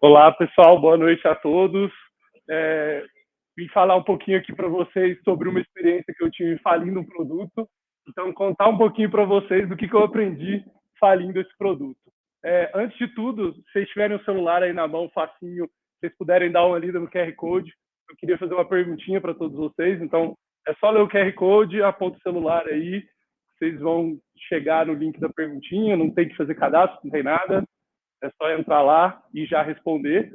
Olá, pessoal, boa noite a todos. Vim falar um pouquinho aqui para vocês sobre uma experiência que eu tive falindo um produto. Então, contar um pouquinho para vocês do que eu aprendi falindo esse produto. Antes de tudo, se vocês tiverem o celular aí na mão, facinho, vocês puderem dar uma lida no QR Code, eu queria fazer uma perguntinha para todos vocês. Então, é só ler o QR Code, aponta o celular aí, vocês vão chegar no link da perguntinha, não tem que fazer cadastro, não tem nada. É só entrar lá e já responder.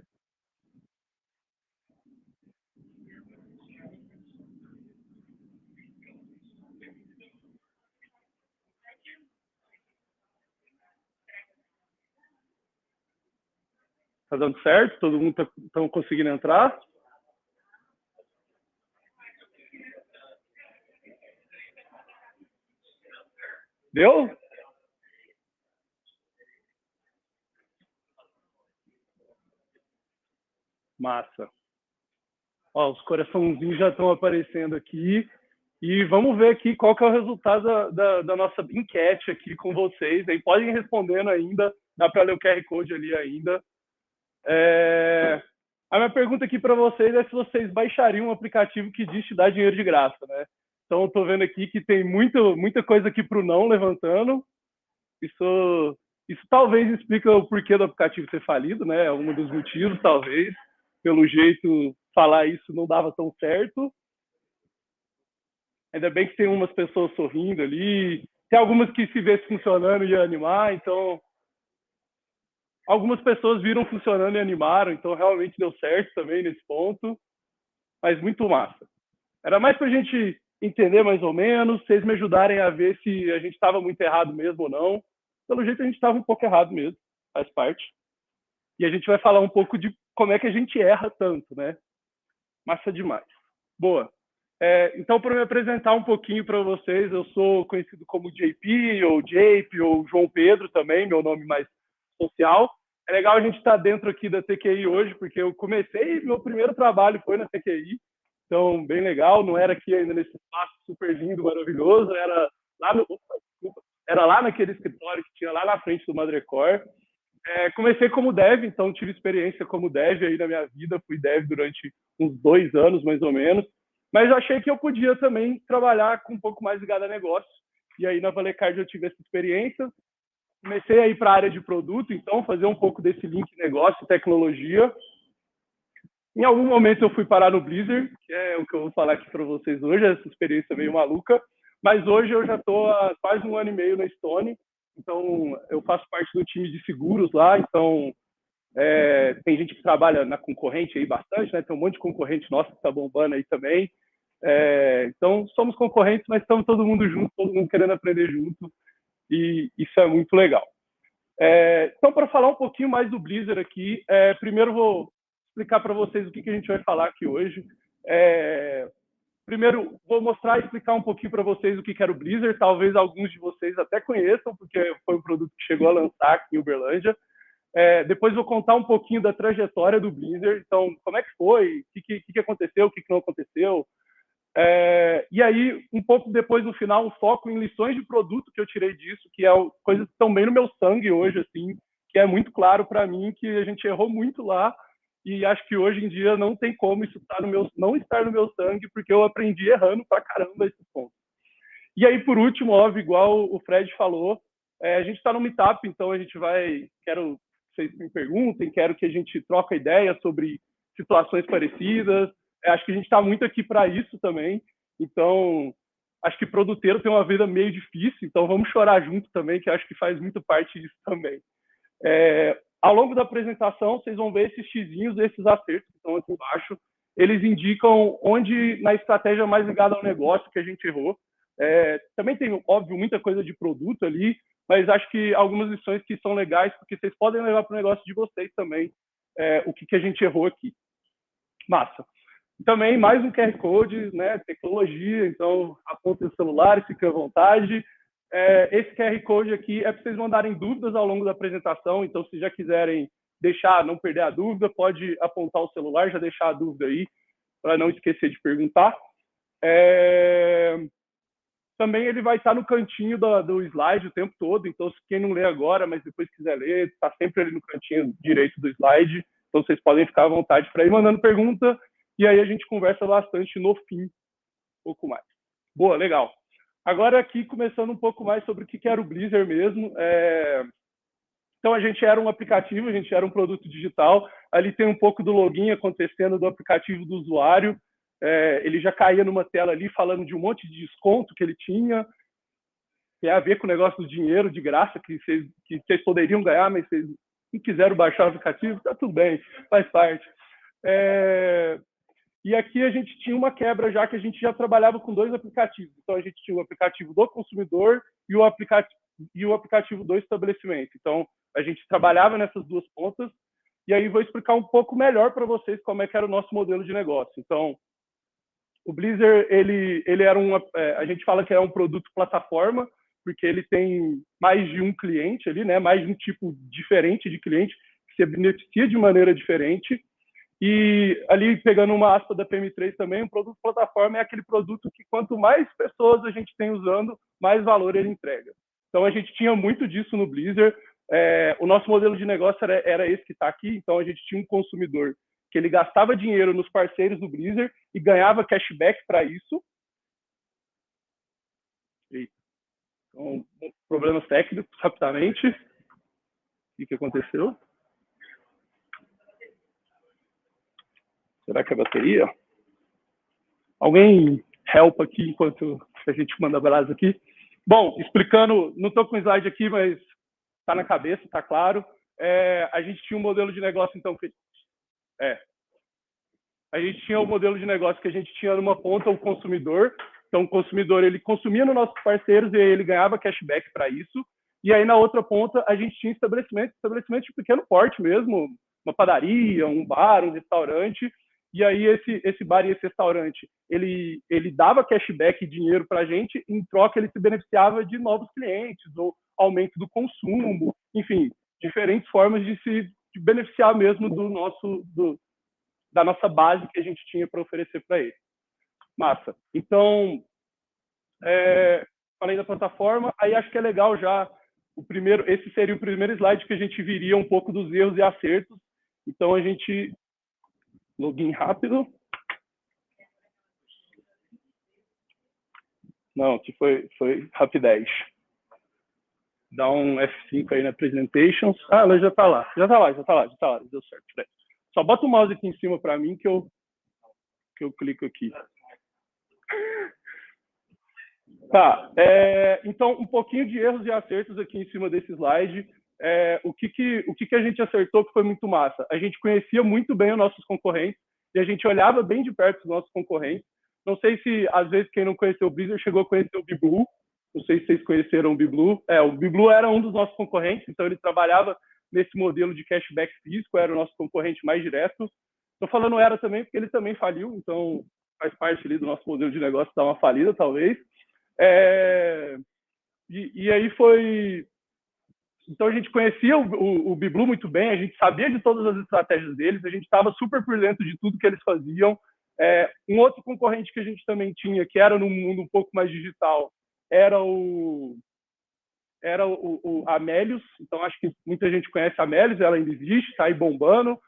Tá dando certo? Todo mundo tá conseguindo entrar? Deu? Massa. Ó, os coraçãozinhos já estão aparecendo aqui. E vamos ver aqui qual que é o resultado da nossa enquete aqui com vocês. Aí podem ir respondendo ainda. Dá para ler o QR Code ali ainda. A minha pergunta aqui para vocês é se vocês baixariam um aplicativo que diz te dar dinheiro de graça, né? Então, eu estou vendo aqui que tem muita coisa aqui para o não levantando. Isso talvez explica o porquê do aplicativo ter falido, né? É um dos motivos, talvez. Pelo jeito, falar isso não dava tão certo. Ainda bem que tem umas pessoas sorrindo ali. Tem algumas que se vê funcionando e ia animar, então... Algumas pessoas viram funcionando e animaram, então realmente deu certo também nesse ponto. Mas muito massa. Era mais para a gente entender mais ou menos, vocês me ajudarem a ver se a gente estava muito errado mesmo ou não. Pelo jeito, a gente estava um pouco errado mesmo, faz parte. E a gente vai falar um pouco de como é que a gente erra tanto, né? Massa demais. Boa. Então, para me apresentar um pouquinho para vocês, eu sou conhecido como JP, ou Jape, ou João Pedro também, meu nome mais social. É legal a gente estar dentro aqui da TQI hoje, porque eu comecei, meu primeiro trabalho foi na TQI, então, bem legal, não era aqui ainda nesse espaço super lindo, maravilhoso, era lá naquele escritório que tinha lá na frente do Madrecor. Comecei como dev, então tive experiência como dev aí na minha vida, fui dev durante uns 2 anos, mais ou menos, mas eu achei que eu podia também trabalhar com um pouco mais ligado a negócio, e aí na Valecard eu tive essa experiência, comecei a ir para a área de produto, então fazer um pouco desse link negócio e tecnologia. Em algum momento eu fui parar no Blizzard, que é o que eu vou falar aqui para vocês hoje, essa experiência meio maluca, mas hoje eu já estou há quase 1 ano e meio na Stone, então eu faço parte do time de seguros lá, então tem gente que trabalha na concorrente aí bastante, né? Tem um monte de concorrente nossa que está bombando aí também. Então somos concorrentes, mas estamos todo mundo junto, todo mundo querendo aprender junto, e isso é muito legal. Então, para falar um pouquinho mais do Blizzard aqui, primeiro vou explicar para vocês o que a gente vai falar aqui hoje. Primeiro, vou mostrar e explicar um pouquinho para vocês o que era o Blizzard. Talvez alguns de vocês até conheçam, porque foi um produto que chegou a lançar aqui em Uberlândia. Depois vou contar um pouquinho da trajetória do Blizzard. Então, como é que foi, o que aconteceu, o que não aconteceu. E aí, um pouco depois, no final, um foco em lições de produto que eu tirei disso, que é coisas que estão bem no meu sangue hoje, assim, que é muito claro para mim que a gente errou muito lá, e acho que hoje em dia não tem como isso não estar no meu sangue, porque eu aprendi errando pra caramba esses pontos. E aí, por último, óbvio, igual o Fred falou, a gente está no Meetup, então a gente quero que vocês me perguntem, quero que a gente troque ideia sobre situações parecidas. Acho que a gente está muito aqui para isso também. Então, acho que produteiro tem uma vida meio difícil, então vamos chorar junto também, que acho que faz muito parte disso também. Ao longo da apresentação, vocês vão ver esses xizinhos, esses acertos que estão aqui embaixo. Eles indicam onde, na estratégia mais ligada ao negócio, que a gente errou. Também tem, óbvio, muita coisa de produto ali, mas acho que algumas lições que são legais, porque vocês podem levar para o negócio de vocês também o que a gente errou aqui. Massa. Também mais um QR Code, né, tecnologia, então apontem os celulares, fiquem à vontade. Esse QR Code aqui é para vocês mandarem dúvidas ao longo da apresentação, então se já quiserem não perder a dúvida, pode apontar o celular, já deixar a dúvida aí, para não esquecer de perguntar. Também ele vai estar no cantinho do slide o tempo todo, então quem não lê agora, mas depois quiser ler, está sempre ali no cantinho direito do slide, Então, vocês podem ficar à vontade para ir mandando pergunta, e aí a gente conversa bastante no fim, um pouco mais. Boa, legal. Agora aqui, começando um pouco mais sobre o que era o Blizzard mesmo. Então, a gente era um aplicativo, a gente era um produto digital. Ali tem um pouco do login acontecendo do aplicativo do usuário. Ele já caía numa tela ali falando de um monte de desconto que ele tinha. Tem a ver com o negócio do dinheiro de graça que vocês poderiam ganhar, mas vocês não quiseram baixar o aplicativo. Tá tudo bem, faz parte. E aqui a gente tinha uma quebra já que a gente já trabalhava com 2 aplicativos. Então, a gente tinha o aplicativo do consumidor e o aplicativo do estabelecimento. Então, a gente trabalhava nessas 2 pontas. E aí vou explicar um pouco melhor para vocês como é que era o nosso modelo de negócio. Então, o Blizzard, ele era a gente fala que é um produto plataforma, porque ele tem mais de um cliente ali, né? Mais de um tipo diferente de cliente que se beneficia de maneira diferente. E ali, pegando uma aspa da PM3 também, um produto plataforma é aquele produto que quanto mais pessoas a gente tem usando, mais valor ele entrega. Então, a gente tinha muito disso no Blizzard. O nosso modelo de negócio era esse que está aqui. Então, a gente tinha um consumidor que ele gastava dinheiro nos parceiros do Blizzard e ganhava cashback para isso. Então, problemas técnicos, rapidamente. O que aconteceu? Será que é a bateria? Alguém help aqui enquanto a gente manda brasa aqui? Bom, explicando, não estou com o slide aqui, mas está na cabeça, está claro. A gente tinha um modelo de negócio, então, a gente tinha o modelo de negócio que a gente tinha numa ponta o consumidor. Então, o consumidor, ele consumia nos nossos parceiros e ele ganhava cashback para isso. E aí, na outra ponta, a gente tinha estabelecimento de pequeno porte mesmo, uma padaria, um bar, um restaurante. E aí, esse bar e esse restaurante, ele dava cashback e dinheiro para a gente, em troca ele se beneficiava de novos clientes, ou aumento do consumo, enfim, diferentes formas de se beneficiar mesmo da nossa base que a gente tinha para oferecer para ele. Massa. Então, falei da plataforma, aí acho que é legal já, esse seria o primeiro slide que a gente viria um pouco dos erros e acertos. Então, a gente... Login rápido. Não, que foi rapidez. Dá um F5 aí na presentations. Ah, ela já está lá. Já está lá. Deu certo. Só bota o mouse aqui em cima para mim que eu clico aqui. Tá. Então, um pouquinho de erros e acertos aqui em cima desse slide. O que a gente acertou que foi muito massa? A gente conhecia muito bem os nossos concorrentes e a gente olhava bem de perto os nossos concorrentes. Não sei se, às vezes, quem não conheceu o Blizzard chegou a conhecer o BeBlue. Não sei se vocês conheceram o BeBlue. O BeBlue era um dos nossos concorrentes, então ele trabalhava nesse modelo de cashback físico, era o nosso concorrente mais direto. Estou falando era também porque ele também faliu, então faz parte ali do nosso modelo de negócio dar uma falida, talvez. E aí foi... Então, a gente conhecia o BeBlue muito bem, a gente sabia de todas as estratégias deles, a gente estava super por dentro de tudo que eles faziam. Um outro concorrente que a gente também tinha, que era num mundo um pouco mais digital, era a Amélios. Então, acho que muita gente conhece a Amélios, ela ainda existe, está aí bombando.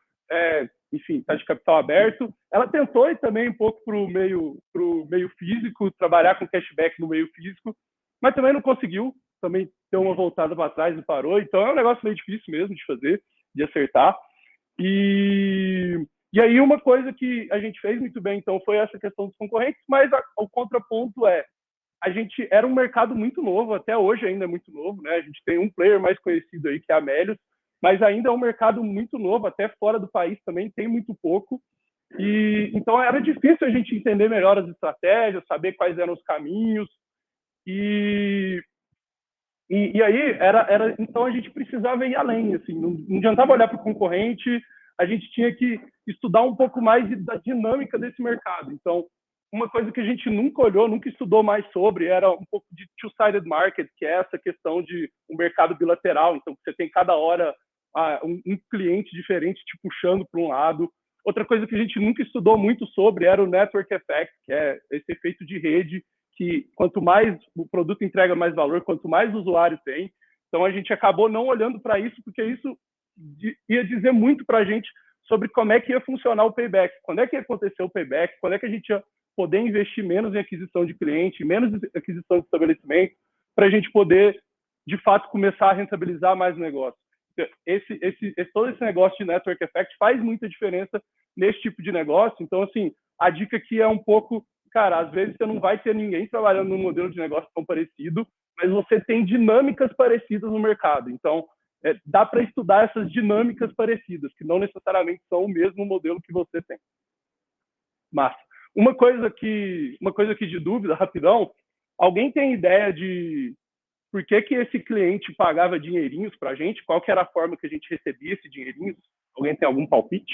Enfim, está de capital aberto. Ela tentou ir também um pouco para o meio físico, trabalhar com cashback no meio físico, mas também não conseguiu. Também deu uma voltada para trás e parou. Então, é um negócio meio difícil mesmo de fazer, de acertar. E aí, uma coisa que a gente fez muito bem, então, foi essa questão dos concorrentes, mas o contraponto a gente era um mercado muito novo, até hoje ainda é muito novo, né? A gente tem um player mais conhecido aí, que é a Amélios, mas ainda é um mercado muito novo, até fora do país também tem muito pouco. E então era difícil a gente entender melhor as estratégias, saber quais eram os caminhos. E aí então a gente precisava ir além, assim, não adiantava olhar para o concorrente, a gente tinha que estudar um pouco mais da dinâmica desse mercado. Então, uma coisa que a gente nunca olhou, nunca estudou mais sobre, era um pouco de two-sided market, que é essa questão de um mercado bilateral. Então, você tem cada hora um cliente diferente te puxando para um lado. Outra coisa que a gente nunca estudou muito sobre era o network effect, que é esse efeito de rede, que quanto mais o produto entrega mais valor, quanto mais usuário tem. Então, a gente acabou não olhando para isso, porque isso ia dizer muito para a gente sobre como é que ia funcionar o payback, quando é que ia acontecer o payback, quando é que a gente ia poder investir menos em aquisição de cliente, menos em aquisição de estabelecimento, para a gente poder, de fato, começar a rentabilizar mais o negócio. Todo esse negócio de network effect faz muita diferença nesse tipo de negócio. Então, assim, a dica aqui é um pouco, cara, às vezes você não vai ter ninguém trabalhando num modelo de negócio tão parecido, mas você tem dinâmicas parecidas no mercado. Então, dá para estudar essas dinâmicas parecidas, que não necessariamente são o mesmo modelo que você tem. Massa. Uma coisa aqui de dúvida, rapidão. Alguém tem ideia de por que esse cliente pagava dinheirinhos para a gente? Qual que era a forma que a gente recebia esse dinheirinhos? Alguém tem algum palpite?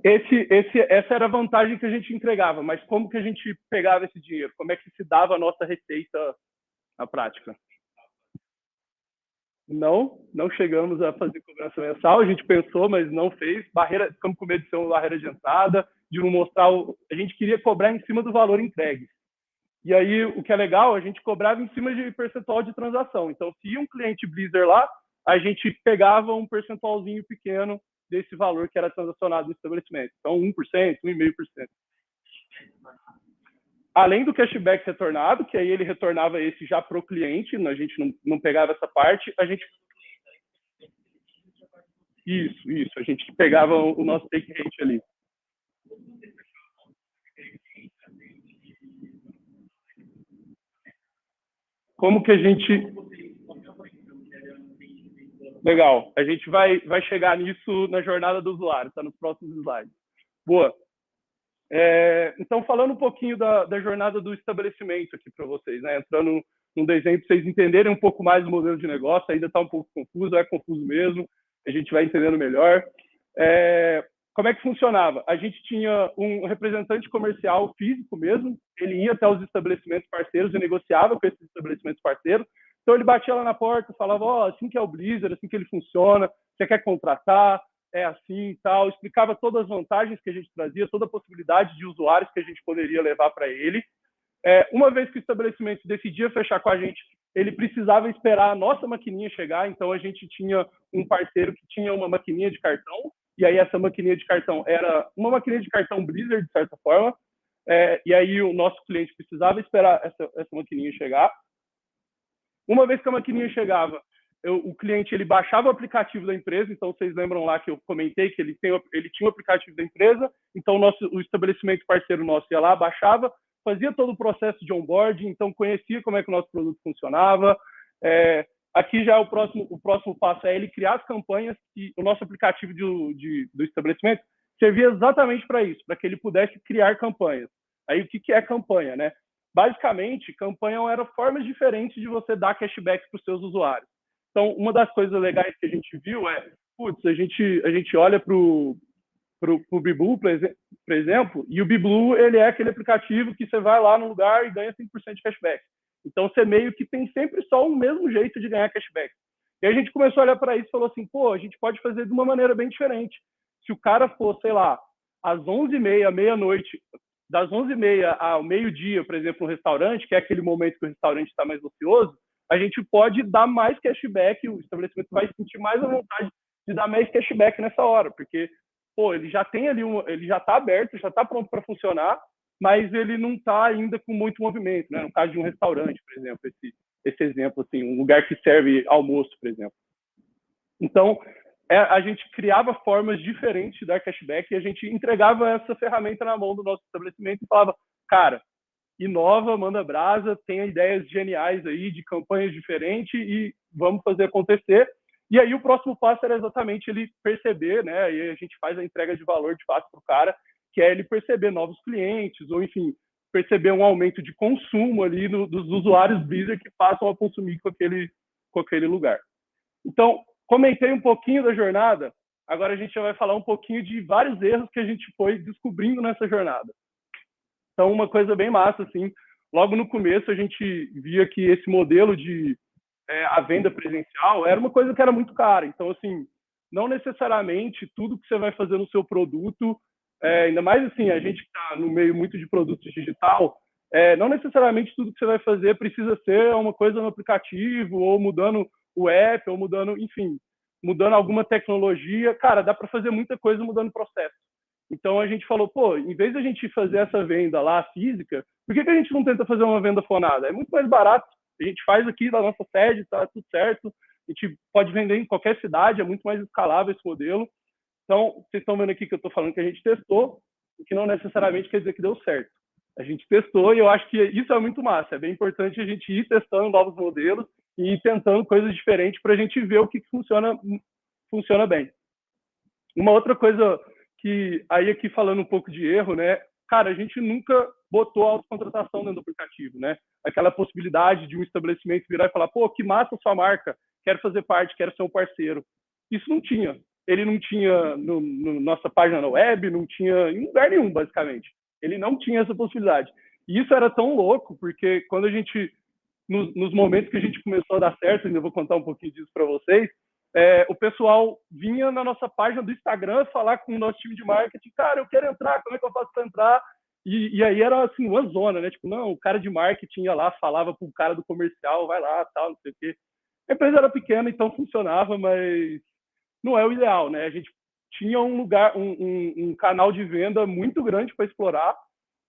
Essa era a vantagem que a gente entregava, mas como que a gente pegava esse dinheiro? Como é que se dava a nossa receita na prática? Não chegamos a fazer cobrança mensal, a gente pensou, mas não fez. Ficamos com medo de ser uma barreira de entrada, de não mostrar. A gente queria cobrar em cima do valor entregue. E aí, o que é legal, a gente cobrava em cima de percentual de transação. Então, se ia um cliente Blizzard lá, a gente pegava um percentualzinho pequeno desse valor que era transacionado no estabelecimento. Então, 1%, 1,5%. Além do cashback retornado, que aí ele retornava esse já para o cliente, a gente não pegava essa parte, a gente... Isso, a gente pegava o nosso take rate ali. Como que a gente... Legal, a gente vai chegar nisso na jornada do usuário, está nos próximos slides. Boa. Então, falando um pouquinho da jornada do estabelecimento aqui para vocês, né? Entrando num desenho para vocês entenderem um pouco mais do modelo de negócio, ainda está um pouco confuso, é confuso mesmo, a gente vai entendendo melhor. Como é que funcionava? A gente tinha um representante comercial físico mesmo, ele ia até os estabelecimentos parceiros e negociava com esses estabelecimentos parceiros. Então, ele batia lá na porta, falava, assim que é o Blizzard, assim que ele funciona, você quer contratar, é assim e tal, explicava todas as vantagens que a gente trazia, toda a possibilidade de usuários que a gente poderia levar para ele. Uma vez que o estabelecimento decidia fechar com a gente, ele precisava esperar a nossa maquininha chegar, então a gente tinha um parceiro que tinha uma maquininha de cartão, e aí essa maquininha de cartão era uma maquininha de cartão Blizzard, de certa forma, e aí o nosso cliente precisava esperar essa maquininha chegar. Uma vez que a maquininha chegava, o cliente ele baixava o aplicativo da empresa, então vocês lembram lá que eu comentei que ele tinha o aplicativo da empresa, então o estabelecimento parceiro nosso ia lá, baixava, fazia todo o processo de onboarding, então conhecia como é que o nosso produto funcionava. Aqui já o próximo passo é ele criar as campanhas, e o nosso aplicativo do estabelecimento servia exatamente para isso, para que ele pudesse criar campanhas. Aí o que é campanha, né? Basicamente, campanha eram formas diferentes de você dar cashback para os seus usuários. Então, uma das coisas legais que a gente viu a gente olha para o Biblu, por exemplo, e o Biblu, ele é aquele aplicativo que você vai lá no lugar e ganha 5% de cashback. Então, você meio que tem sempre só o mesmo jeito de ganhar cashback. E a gente começou a olhar para isso e falou assim, a gente pode fazer de uma maneira bem diferente. Se o cara for, sei lá, às 11h30, meia-noite, das 11h30 ao meio-dia, por exemplo, no restaurante, que é aquele momento que o restaurante está mais ocioso, a gente pode dar mais cashback, o estabelecimento vai sentir mais a vontade de dar mais cashback nessa hora, porque ele já tem ali, ele já está aberto, já está pronto para funcionar, mas ele não está ainda com muito movimento, né? No caso de um restaurante, por exemplo, esse exemplo, assim, um lugar que serve almoço, por exemplo. Então, a gente criava formas diferentes de dar cashback e a gente entregava essa ferramenta na mão do nosso estabelecimento e falava, cara, inova, manda brasa, tenha ideias geniais aí de campanhas diferentes e vamos fazer acontecer. E aí o próximo passo era exatamente ele perceber, né? E a gente faz a entrega de valor de fato para o cara, que é ele perceber novos clientes, ou enfim, perceber um aumento de consumo ali dos usuários Blizzard que passam a consumir com aquele lugar. Então, comentei um pouquinho da jornada, agora a gente já vai falar um pouquinho de vários erros que a gente foi descobrindo nessa jornada. Então, uma coisa bem massa, assim, logo no começo a gente via que esse modelo de a venda presencial era uma coisa que era muito cara. Então, assim, não necessariamente tudo que você vai fazer no seu produto, ainda mais assim, a gente que está no meio muito de produtos digital, não necessariamente tudo que você vai fazer precisa ser uma coisa no aplicativo, ou mudando o app, ou mudando, enfim, mudando alguma tecnologia. Cara, dá para fazer muita coisa mudando o processo. Então a gente falou, pô, em vez de a gente fazer essa venda lá física, por que a gente não tenta fazer uma venda fonada? É muito mais barato. A gente faz aqui na nossa sede, tá tudo certo. A gente pode vender em qualquer cidade, é muito mais escalável esse modelo. Então, vocês estão vendo aqui que eu estou falando que a gente testou, o que não necessariamente quer dizer que deu certo. A gente testou e eu acho que isso é muito massa. É bem importante a gente ir testando novos modelos e ir tentando coisas diferentes para a gente ver o que funciona bem. Uma outra coisa que, aí aqui falando um pouco de erro, né? Cara, a gente nunca botou autocontratação dentro do aplicativo, né? Aquela possibilidade de um estabelecimento virar e falar, pô, que massa a sua marca, quero fazer parte, quero ser um parceiro. Isso não tinha. Ele não tinha no nossa página na web, não tinha em lugar nenhum, basicamente. Ele não tinha essa possibilidade. E isso era tão louco, porque quando a gente, nos momentos que a gente começou a dar certo, ainda vou contar um pouquinho disso para vocês, o pessoal vinha na nossa página do Instagram falar com o nosso time de marketing, cara, eu quero entrar, como é que eu faço para entrar? E aí era assim, uma zona, né? Tipo, não, o cara de marketing ia lá, falava pro cara do comercial, vai lá, tal, não sei o quê. A empresa era pequena, então funcionava, mas não é o ideal, né? A gente tinha um lugar, um canal de venda muito grande para explorar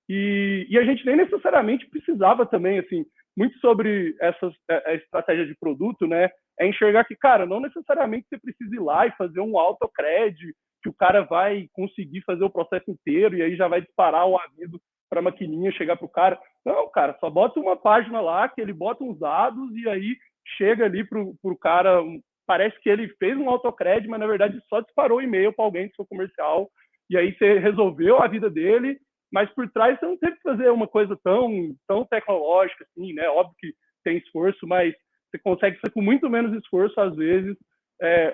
e a gente nem necessariamente precisava também, assim, muito sobre a estratégia de produto, né? É enxergar que, cara, não necessariamente você precisa ir lá e fazer um autocred, que o cara vai conseguir fazer o processo inteiro e aí já vai disparar o aviso para a maquininha chegar para o cara. Não, cara, só bota uma página lá que ele bota uns dados e aí chega ali para o cara. Parece que ele fez um autocred, mas na verdade só disparou o e-mail para alguém do seu comercial e aí você resolveu a vida dele, mas por trás você não teve que fazer uma coisa tão tecnológica assim, né? Óbvio que tem esforço, mas você consegue ser com muito menos esforço, às vezes,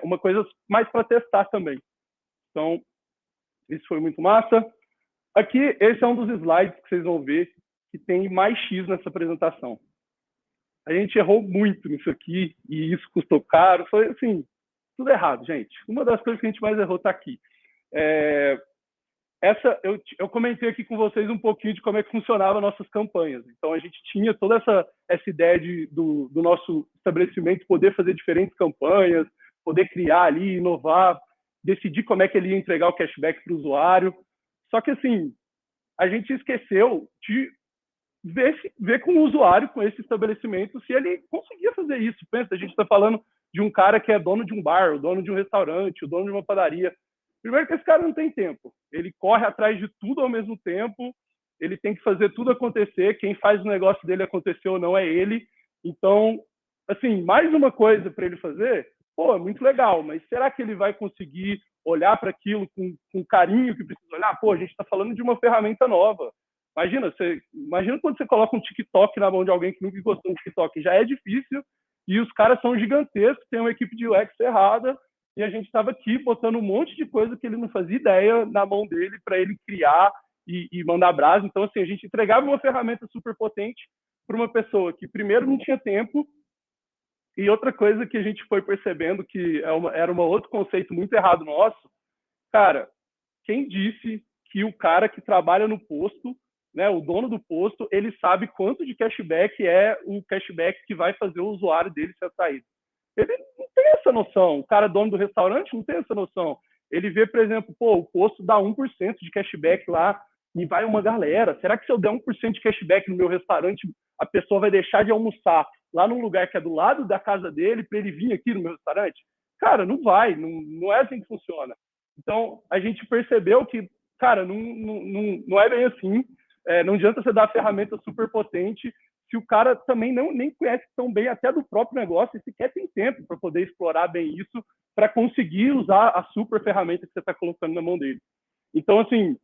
uma coisa mais para testar também. Então, isso foi muito massa. Aqui, esse é um dos slides que vocês vão ver que tem mais X nessa apresentação. A gente errou muito nisso aqui e isso custou caro. Foi, assim, tudo errado, gente. Uma das coisas que a gente mais errou está aqui. Eu comentei aqui com vocês um pouquinho de como é que funcionavam nossas campanhas. Então, a gente tinha toda essa ideia do nosso estabelecimento poder fazer diferentes campanhas, poder criar ali, inovar, decidir como é que ele ia entregar o cashback para o usuário. Só que, assim, a gente esqueceu de ver com o usuário, com esse estabelecimento, se ele conseguia fazer isso. Pensa, a gente está falando de um cara que é dono de um bar, o dono de um restaurante, o dono de uma padaria. Primeiro que esse cara não tem tempo. Ele corre atrás de tudo ao mesmo tempo, ele tem que fazer tudo acontecer, quem faz o negócio dele acontecer ou não é ele. Então, assim, mais uma coisa para ele fazer, pô, é muito legal, mas será que ele vai conseguir olhar para aquilo com carinho que precisa olhar? Pô, a gente está falando de uma ferramenta nova. Imagina quando você coloca um TikTok na mão de alguém que nunca gostou de TikTok. Já é difícil e os caras são gigantescos, tem uma equipe de UX errada e a gente estava aqui botando um monte de coisa que ele não fazia ideia na mão dele para ele criar e mandar brasa. Então, assim, a gente entregava uma ferramenta super potente para uma pessoa que, primeiro, não tinha tempo e outra coisa que a gente foi percebendo que era um outro conceito muito errado nosso. Cara, quem disse que o cara que trabalha no posto, né, o dono do posto, ele sabe quanto de cashback é o cashback que vai fazer o usuário dele ser atraído? Ele não tem essa noção. O cara dono do restaurante não tem essa noção. Ele vê, por exemplo, pô, o posto dá 1% de cashback lá e vai uma galera. Será que se eu der 1% de cashback no meu restaurante, a pessoa vai deixar de almoçar lá num lugar que é do lado da casa dele para ele vir aqui no meu restaurante? Cara, não vai. Não é assim que funciona. Então, a gente percebeu que, cara, não é bem assim. Não adianta você dar a ferramenta super potente se o cara também nem conhece tão bem até do próprio negócio e sequer tem tempo para poder explorar bem isso, para conseguir usar a super ferramenta que você está colocando na mão dele. Então, assim,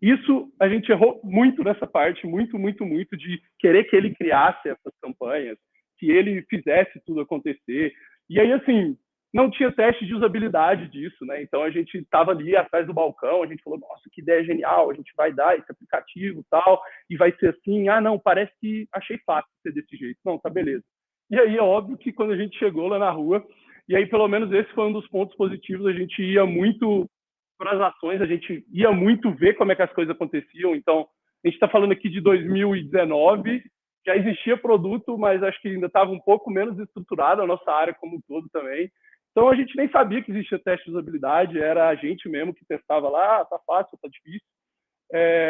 isso a gente errou muito nessa parte, muito, muito, muito, de querer que ele criasse essas campanhas, que ele fizesse tudo acontecer. E aí, assim, não tinha teste de usabilidade disso, né? Então, a gente estava ali atrás do balcão, a gente falou, nossa, que ideia genial, a gente vai dar esse aplicativo e tal, e vai ser assim, não, parece que achei fácil ser desse jeito. Não, tá beleza. E aí, é óbvio que quando a gente chegou lá na rua, e aí, pelo menos esse foi um dos pontos positivos, a gente ia muito para as ações, a gente ia muito ver como é que as coisas aconteciam. Então, A gente está falando aqui de 2019, já existia produto, mas acho que ainda estava um pouco menos estruturado a nossa área como um todo também. Então a gente nem sabia que existia teste de usabilidade, era a gente mesmo que testava lá, tá fácil, tá difícil.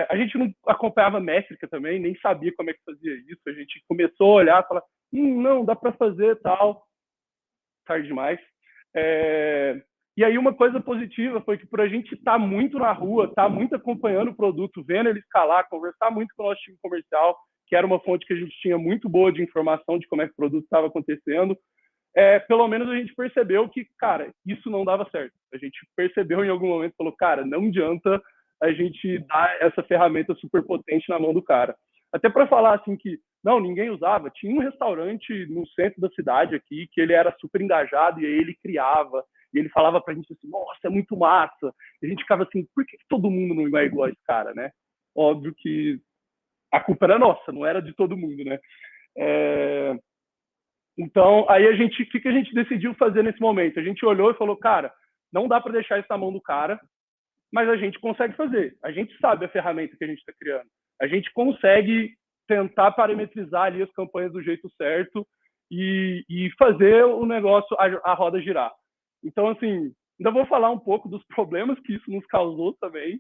A gente não acompanhava métrica também, nem sabia como é que fazia isso. A gente começou a olhar e falar, não, dá para fazer tal, tarde demais. E aí uma coisa positiva foi que por a gente estar muito na rua, estar muito acompanhando o produto, vendo ele escalar, conversar muito com o nosso time comercial, que era uma fonte que a gente tinha muito boa de informação de como é que o produto estava acontecendo, pelo menos a gente percebeu que, cara, isso não dava certo. A gente percebeu em algum momento, falou, cara, não adianta a gente dar essa ferramenta super potente na mão do cara. Até para falar assim que, não, ninguém usava. Tinha um restaurante no centro da cidade aqui que ele era super engajado e aí ele criava. E ele falava pra gente assim, nossa, é muito massa. E a gente ficava assim, por que todo mundo não é igual a esse cara, né? Óbvio que a culpa era nossa, não era de todo mundo, né? Então, aí o que a gente decidiu fazer nesse momento? A gente olhou e falou, cara, não dá para deixar isso na mão do cara, mas a gente consegue fazer. A gente sabe a ferramenta que a gente está criando. A gente consegue tentar parametrizar ali as campanhas do jeito certo e fazer o negócio, a roda girar. Então, assim, ainda vou falar um pouco dos problemas que isso nos causou também,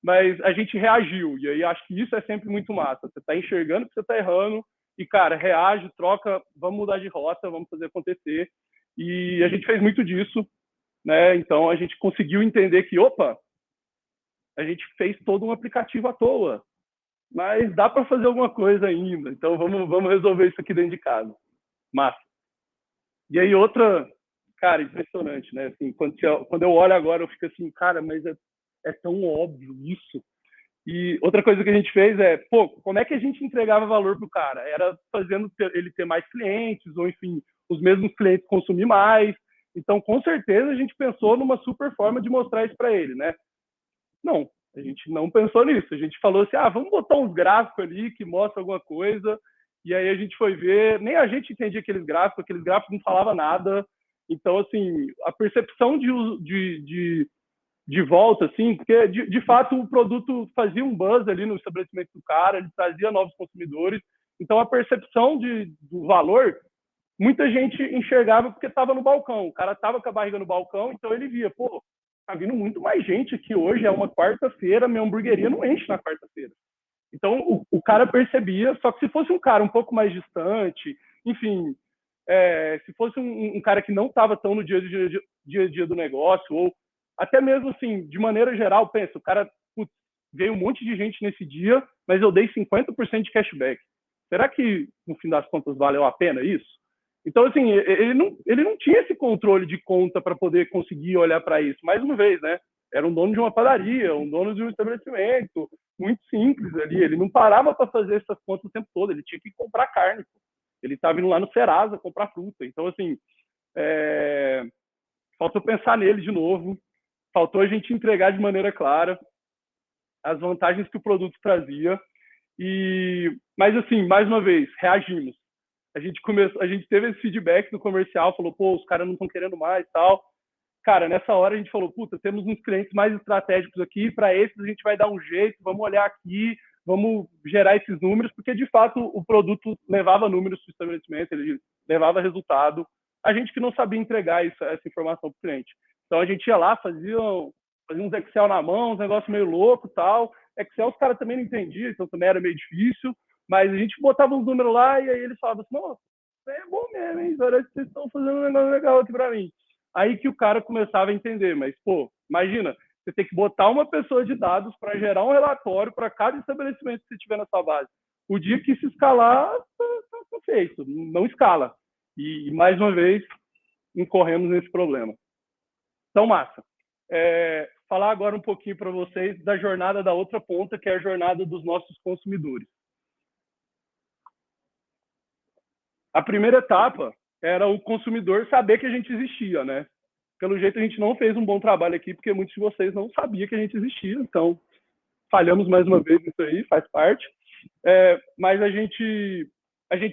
mas a gente reagiu. E aí acho que isso é sempre muito massa. Você está enxergando que você está errando e, cara, reage, troca, vamos mudar de rota, vamos fazer acontecer. E a gente fez muito disso, né? Então a gente conseguiu entender que, opa, a gente fez todo um aplicativo à toa, mas dá para fazer alguma coisa ainda. Então vamos resolver isso aqui dentro de casa. Massa. E aí outra, cara, impressionante, né? Assim, quando eu olho agora, eu fico assim, cara, mas é tão óbvio isso. E outra coisa que a gente fez pô, como é que a gente entregava valor pro cara? Era fazendo ele ter mais clientes, ou enfim, os mesmos clientes consumir mais. Então, com certeza, a gente pensou numa super forma de mostrar isso para ele, né? Não, a gente não pensou nisso. A gente falou assim, vamos botar uns gráficos ali que mostram alguma coisa. E aí a gente foi ver, nem a gente entendia aqueles gráficos não falavam nada. Então, assim, a percepção de volta, assim, porque de fato o produto fazia um buzz ali no estabelecimento do cara, ele trazia novos consumidores. Então, a percepção do valor, muita gente enxergava porque estava no balcão. O cara estava com a barriga no balcão, então ele via, pô, tá vindo muito mais gente aqui hoje, é uma quarta-feira, minha hamburgueria não enche na quarta-feira. Então, o cara percebia, só que se fosse um cara um pouco mais distante, enfim, se fosse um cara que não estava tão no dia a dia do negócio, ou até mesmo assim, de maneira geral, pensa, o cara, putz, veio um monte de gente nesse dia, mas eu dei 50% de cashback. Será que, no fim das contas, valeu a pena isso? Então, assim, ele não tinha esse controle de conta para poder conseguir olhar para isso. Mais uma vez, né? Era um dono de uma padaria, um dono de um estabelecimento, muito simples ali. Ele não parava para fazer essas contas o tempo todo, ele tinha que comprar carne. Ele estava indo lá no Serasa comprar fruta. Então, assim, faltou pensar nele de novo, faltou a gente entregar de maneira clara as vantagens que o produto trazia. Mas, assim, mais uma vez, reagimos. A gente teve esse feedback do comercial, falou, pô, os caras não estão querendo mais e tal. Cara, nessa hora a gente falou, puta, temos uns clientes mais estratégicos aqui, para esses a gente vai dar um jeito, vamos olhar aqui, vamos gerar esses números, porque de fato o produto levava números para o estabelecimento, ele levava resultado. A gente que não sabia entregar essa informação para o cliente. Então a gente ia lá, fazia uns Excel na mão, uns negócio meio louco e tal. Excel os caras também não entendiam, então também era meio difícil. Mas a gente botava uns números lá e aí eles falavam assim, nossa, é bom mesmo, hein? Parece que vocês estão fazendo um negócio legal aqui para mim. Aí que o cara começava a entender, mas, pô, imagina, você tem que botar uma pessoa de dados para gerar um relatório para cada estabelecimento que você tiver na sua base. O dia que se escalar, tá feito, não escala. E, mais uma vez, incorremos nesse problema. Então, massa. Falar agora um pouquinho para vocês da jornada da outra ponta, que é a jornada dos nossos consumidores. A primeira etapa era o consumidor saber que a gente existia, né? Pelo jeito, a gente não fez um bom trabalho aqui, porque muitos de vocês não sabiam que a gente existia, então falhamos mais uma vez nisso aí, faz parte. Mas a gente,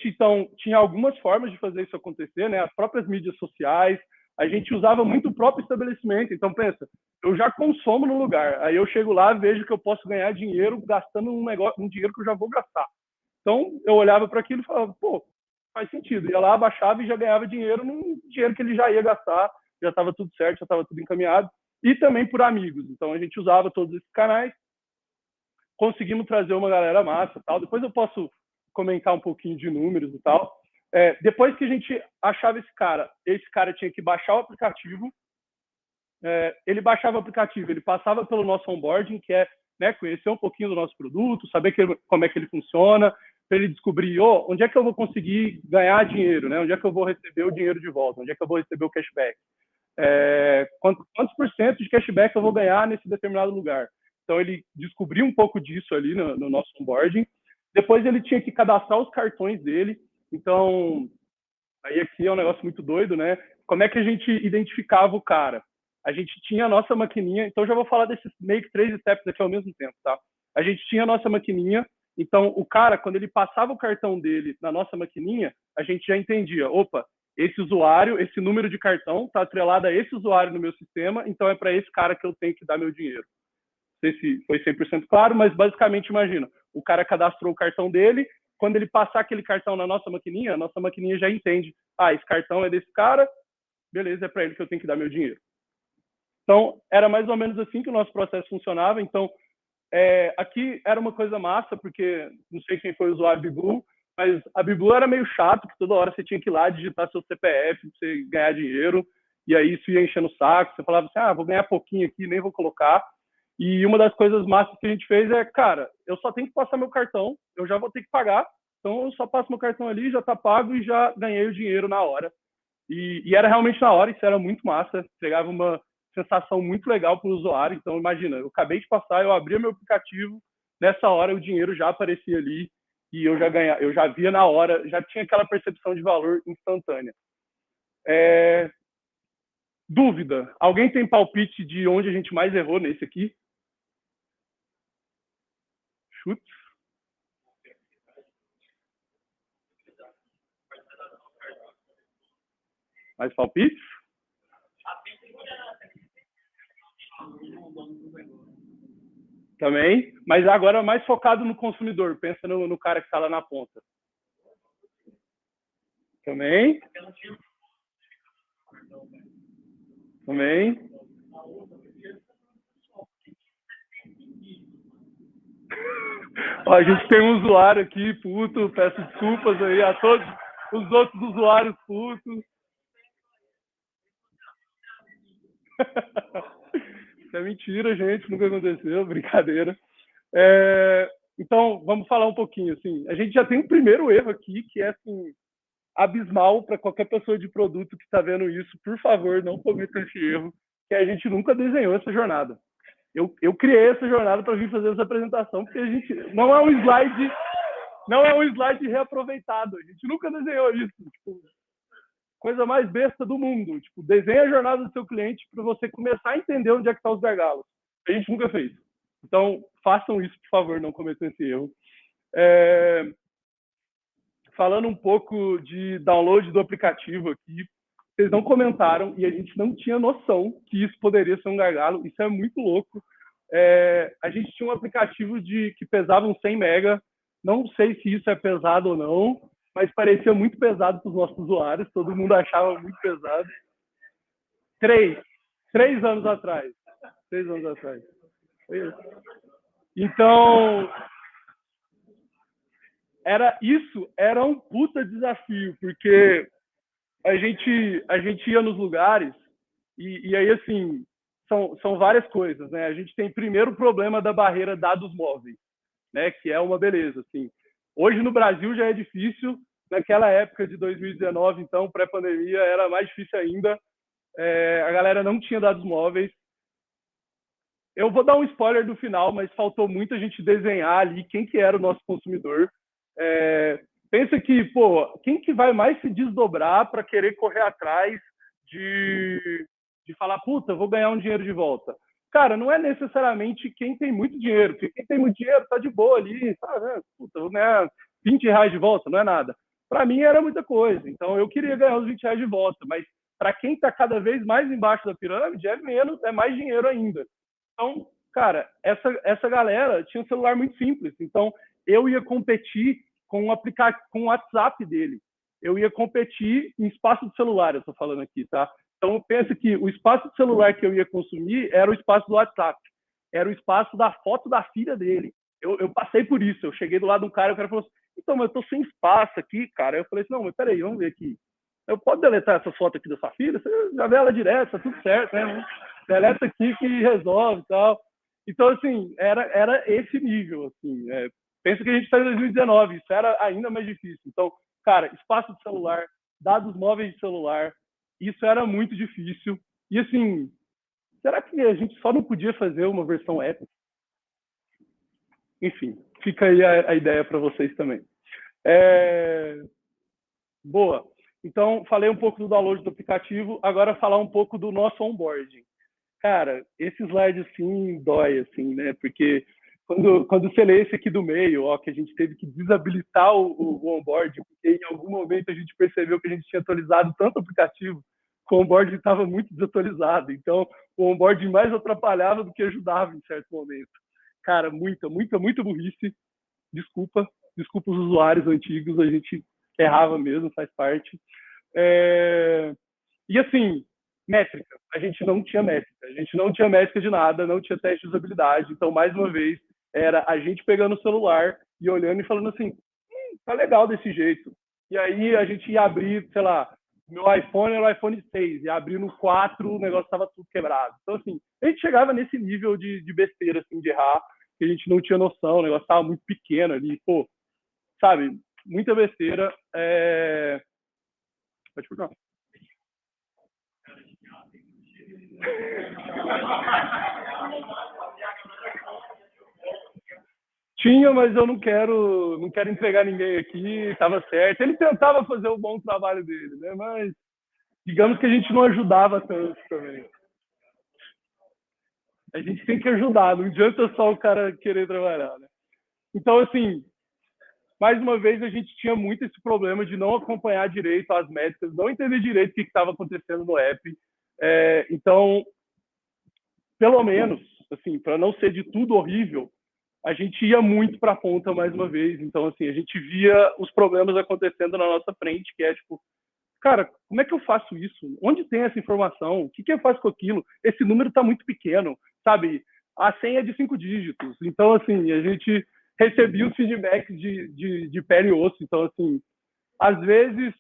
então, tinha algumas formas de fazer isso acontecer, né? As próprias mídias sociais, a gente usava muito o próprio estabelecimento. Então, pensa, eu já consumo no lugar. Aí eu chego lá, vejo que eu posso ganhar dinheiro gastando um dinheiro que eu já vou gastar. Então, eu olhava para aquilo e falava, pô, faz sentido. Ia lá, abaixava e já ganhava dinheiro num dinheiro que ele já ia gastar, já estava tudo certo, já estava tudo encaminhado. E também por amigos. Então, a gente usava todos esses canais, conseguimos trazer uma galera massa e tal. Depois eu posso comentar um pouquinho de números e tal. Depois que a gente achava esse cara tinha que baixar o aplicativo. Ele baixava o aplicativo, ele passava pelo nosso onboarding, que é, né, conhecer um pouquinho do nosso produto, saber como é que ele funciona, para ele descobrir onde é que eu vou conseguir ganhar dinheiro, né? Onde é que eu vou receber o dinheiro de volta, onde é que eu vou receber o cashback. Quantos por cento de cashback eu vou ganhar nesse determinado lugar. Então, ele descobriu um pouco disso ali no nosso onboarding. Depois, ele tinha que cadastrar os cartões dele. Então, aí aqui é um negócio muito doido, né? Como é que a gente identificava o cara? A gente tinha a nossa maquininha, então já vou falar desses meio que 3 steps aqui ao mesmo tempo, tá? A gente tinha a nossa maquininha, então o cara, quando ele passava o cartão dele na nossa maquininha, a gente já entendia, opa, esse usuário, esse número de cartão está atrelado a esse usuário no meu sistema, então é para esse cara que eu tenho que dar meu dinheiro. Não sei se foi 100% claro, mas basicamente imagina, o cara cadastrou o cartão dele, quando ele passar aquele cartão na nossa maquininha, a nossa maquininha já entende, esse cartão é desse cara, beleza, é para ele que eu tenho que dar meu dinheiro. Então, era mais ou menos assim que o nosso processo funcionava. Então, aqui era uma coisa massa, porque não sei quem foi o usuário Bibu, mas a Bibu era meio chato, que toda hora você tinha que ir lá digitar seu CPF para você ganhar dinheiro, e aí isso ia enchendo o saco, você falava assim, vou ganhar pouquinho aqui, nem vou colocar. E uma das coisas massas que a gente fez cara, eu só tenho que passar meu cartão, eu já vou ter que pagar, então eu só passo meu cartão ali, já tá pago e já ganhei o dinheiro na hora. E era realmente na hora, isso era muito massa, entregava uma sensação muito legal para o usuário. Então, imagina, eu acabei de passar, eu abria meu aplicativo, nessa hora o dinheiro já aparecia ali e eu já via na hora, já tinha aquela percepção de valor instantânea. Dúvida? Alguém tem palpite de onde a gente mais errou nesse aqui? Chute. Mais palpites? Também, mas agora mais focado no consumidor, pensa no cara que está lá na ponta. Também. Também. A gente tem um usuário aqui, puto, peço desculpas aí a todos os outros usuários putos. Isso é mentira, gente, nunca aconteceu, brincadeira. Então, vamos falar um pouquinho, assim, a gente já tem um primeiro erro aqui, que é, assim, abismal para qualquer pessoa de produto que está vendo isso, por favor, não cometa esse erro, que a gente nunca desenhou essa jornada. Eu criei essa jornada para vir fazer essa apresentação, porque a gente não é um slide reaproveitado, a gente nunca desenhou isso, tipo, coisa mais besta do mundo, tipo, desenha a jornada do seu cliente para você começar a entender onde é que estão os gargalos. A gente nunca fez. Então, façam isso, por favor, não cometam esse erro. Falando um pouco de download do aplicativo aqui, vocês não comentaram e a gente não tinha noção que isso poderia ser um gargalo. Isso é muito louco. A gente tinha um aplicativo que pesava uns 100 mega. Não sei se isso é pesado ou não, mas parecia muito pesado para os nossos usuários. Todo mundo achava muito pesado. 3 anos atrás. 3 anos atrás. Então, era um puta desafio, porque a gente ia nos lugares e aí, assim, são várias coisas, né? A gente tem primeiro o problema da barreira dados móveis, né? Que é uma beleza, assim. Hoje no Brasil já é difícil, naquela época de 2019, então, pré-pandemia, era mais difícil ainda. A galera não tinha dados móveis. Eu vou dar um spoiler do final, mas faltou muito a gente desenhar ali quem que era o nosso consumidor. Pensa que, quem que vai mais se desdobrar para querer correr atrás de falar, puta, vou ganhar um dinheiro de volta? Cara, não é necessariamente quem tem muito dinheiro, porque quem tem muito dinheiro tá de boa ali, sabe? Puta, vou ganhar R$20 de volta, não é nada. Para mim era muita coisa, então eu queria ganhar os R$20 de volta, mas para quem está cada vez mais embaixo da pirâmide, é menos, é mais dinheiro ainda. Então, cara, essa galera tinha um celular muito simples. Então, eu ia competir com o WhatsApp dele. Eu ia competir em espaço de celular, eu estou falando aqui, tá? Então, pensa que o espaço de celular que eu ia consumir era o espaço do WhatsApp. Era o espaço da foto da filha dele. Eu passei por isso. Eu cheguei do lado do cara e o cara falou assim, então, mas eu tô sem espaço aqui, cara. Eu falei assim, não, mas peraí, vamos ver aqui. Eu posso deletar essa foto aqui da sua filha? Você já vê ela direto, tá tudo certo, né? Deleta aqui que resolve e tal. Então, assim, era esse nível, assim. Pensa que a gente está em 2019, isso era ainda mais difícil. Então, cara, espaço de celular, dados móveis de celular, isso era muito difícil. E, assim, será que a gente só não podia fazer uma versão app? Enfim, fica aí a ideia para vocês também. Boa. Então, falei um pouco do download do aplicativo, agora falar um pouco do nosso onboarding. Cara, esse slide, assim, dói, assim, né? Porque quando você lê esse aqui do meio, ó, que a gente teve que desabilitar o onboarding, porque em algum momento a gente percebeu que a gente tinha atualizado tanto o aplicativo que o onboarding estava muito desatualizado. Então, o onboarding mais atrapalhava do que ajudava em certo momento. Cara, muita burrice. Desculpa os usuários antigos, a gente errava mesmo, faz parte. E assim, métrica. A gente não tinha métrica. A gente não tinha métrica de nada, não tinha teste de usabilidade. Então, mais uma vez, era a gente pegando o celular e olhando e falando assim, tá legal desse jeito. E aí a gente ia abrir, sei lá, meu iPhone era o iPhone 6, ia abrir no 4, o negócio estava tudo quebrado. Então, assim, a gente chegava nesse nível de besteira, assim, de errar, que a gente não tinha noção, o negócio estava muito pequeno ali, pô, sabe, muita besteira. Pode perguntar. Tinha, mas eu não quero entregar ninguém aqui, estava certo. Ele tentava fazer o bom trabalho dele, né? Mas digamos que a gente não ajudava tanto também. A gente tem que ajudar, não adianta só o cara querer trabalhar, né? Então, assim, mais uma vez a gente tinha muito esse problema de não acompanhar direito as métricas, não entender direito o que estava acontecendo no app. Então, pelo menos, assim, para não ser de tudo horrível, a gente ia muito para a ponta mais uma vez. Então, assim, a gente via os problemas acontecendo na nossa frente, que é tipo, cara, como é que eu faço isso? Onde tem essa informação? O que eu faço com aquilo? Esse número está muito pequeno, sabe? A senha é de 5 dígitos. Então, assim, a gente recebia os feedbacks de pele e osso. Então, assim, às vezes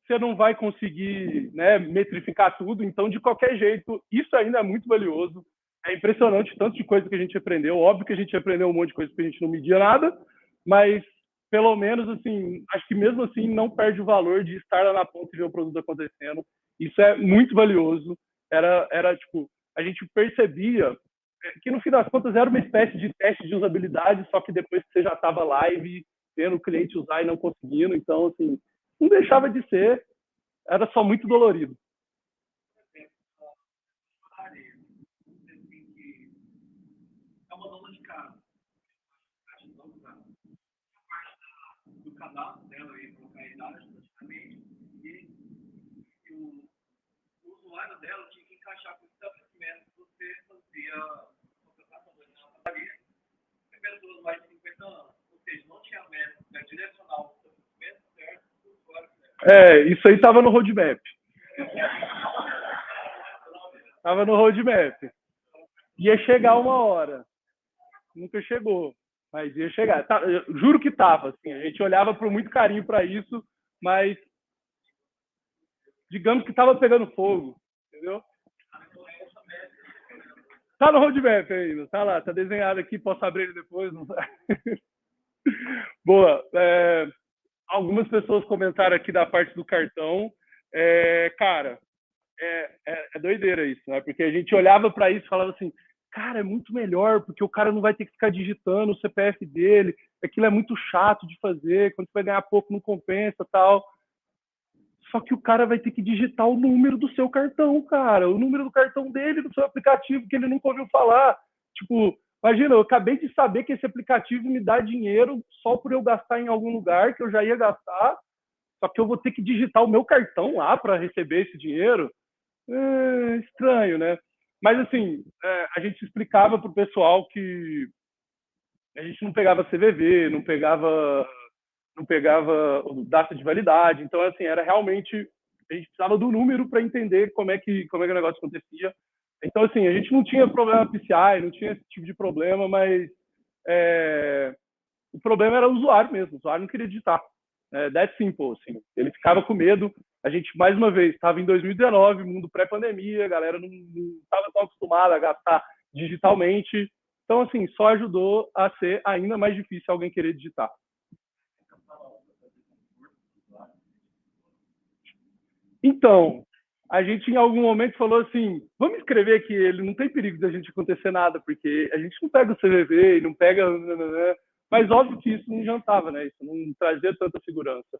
você não vai conseguir, né, metrificar tudo. Então, de qualquer jeito, isso ainda é muito valioso. É impressionante o tanto de coisa que a gente aprendeu. Óbvio que a gente aprendeu um monte de coisa que a gente não media nada, mas pelo menos, assim, acho que mesmo assim não perde o valor de estar lá na ponta e ver o produto acontecendo. Isso é muito valioso. Era tipo, a gente percebia que no fim das contas era uma espécie de teste de usabilidade, só que depois que você já estava live, vendo o cliente usar e não conseguindo. Então, assim, não deixava de ser, era só muito dolorido. É uma dona de casa. Do cadastro dela e colocar a idade praticamente, e o usuário dela tinha que encaixar com o estabelecimento que você fazia a contratação da padaria de pessoas mais de 50 anos. Ou seja, não tinha método direcional do estabelecimento certo do usuário certo. Isso aí estava no roadmap. Estava no roadmap. Ia chegar uma hora. Nunca chegou, mas ia chegar. Tá, juro que estava. Assim, a gente olhava com muito carinho para isso, mas digamos que estava pegando fogo, entendeu? Tá no roadmap ainda, tá lá, tá desenhado aqui, posso abrir ele depois. Não Boa. Algumas pessoas comentaram aqui da parte do cartão. Cara, é doideira isso, né? Porque a gente olhava para isso e falava assim, cara, é muito melhor, porque o cara não vai ter que ficar digitando o CPF dele, aquilo é muito chato de fazer, quando você vai ganhar pouco não compensa, tal. Só que o cara vai ter que digitar o número do seu cartão, cara, o número do cartão dele, do seu aplicativo, que ele nunca ouviu falar. Tipo, imagina, eu acabei de saber que esse aplicativo me dá dinheiro só por eu gastar em algum lugar, que eu já ia gastar, só que eu vou ter que digitar o meu cartão lá para receber esse dinheiro. Estranho, né? Mas, assim, a gente explicava para o pessoal que a gente não pegava CVV, não pegava data de validade. Então, assim, era realmente... A gente precisava do número para entender como é que o negócio acontecia. Então, assim, a gente não tinha problema PCI, não tinha esse tipo de problema, mas o problema era o usuário mesmo. O usuário não queria digitar. That's simple, assim. Ele ficava com medo. A gente, mais uma vez, estava em 2019, mundo pré-pandemia, a galera não estava tão acostumada a gastar digitalmente. Então, assim, só ajudou a ser ainda mais difícil alguém querer digitar. Então, a gente em algum momento falou assim, vamos escrever que ele não tem perigo da gente acontecer nada, porque a gente não pega o CVV e não pega... Mas óbvio que isso não jantava, né? Isso não trazia tanta segurança.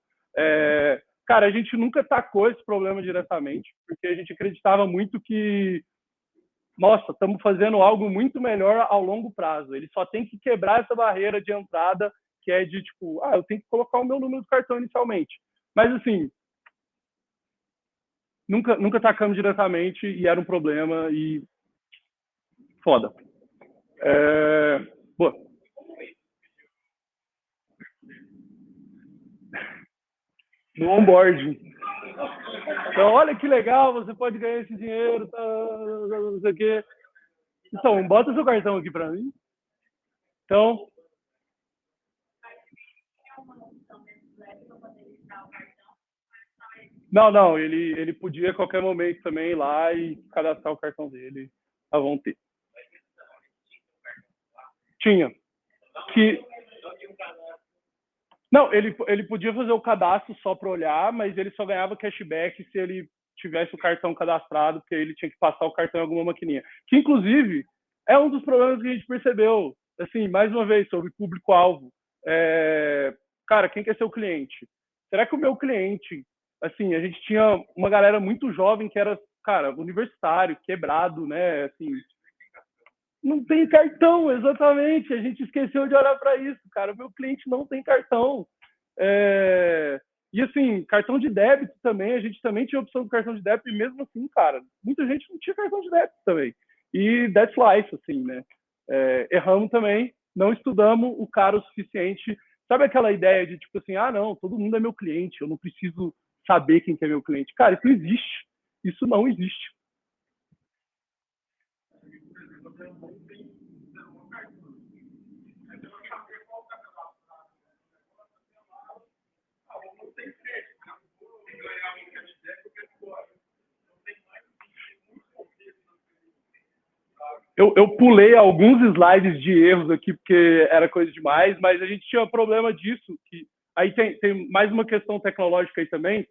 Cara, a gente nunca tacou esse problema diretamente, porque a gente acreditava muito que, nossa, estamos fazendo algo muito melhor ao longo prazo. Ele só tem que quebrar essa barreira de entrada, que é de tipo, eu tenho que colocar o meu número do cartão inicialmente. Mas assim, nunca atacamos diretamente e era um problema e foda. Pô, no onboarding. Então, olha que legal, você pode ganhar esse dinheiro, tá, não sei o quê. Então, bota seu cartão aqui para mim. Então, não, ele podia a qualquer momento também ir lá e cadastrar o cartão dele à vontade. Tinha. Que Não, ele podia fazer o cadastro só para olhar, mas ele só ganhava cashback se ele tivesse o cartão cadastrado, porque ele tinha que passar o cartão em alguma maquininha. Que, inclusive, é um dos problemas que a gente percebeu, assim, mais uma vez, sobre público-alvo. Cara, quem quer ser o cliente? Será que o meu cliente... Assim, a gente tinha uma galera muito jovem que era, cara, universitário, quebrado, né? Assim, não tem cartão, exatamente. A gente esqueceu de olhar para isso, cara. O meu cliente não tem cartão. E assim, cartão de débito também, a gente também tinha opção do cartão de débito, e mesmo assim, cara, muita gente não tinha cartão de débito também. E that's life, assim, né? Erramos também, não estudamos o cara o suficiente. Sabe aquela ideia de tipo assim, não, todo mundo é meu cliente, eu não preciso saber quem que é meu cliente. Cara, isso não existe. Isso não existe. Eu pulei alguns slides de erros aqui, porque era coisa demais, mas a gente tinha um problema disso. Que aí tem mais uma questão tecnológica aí também.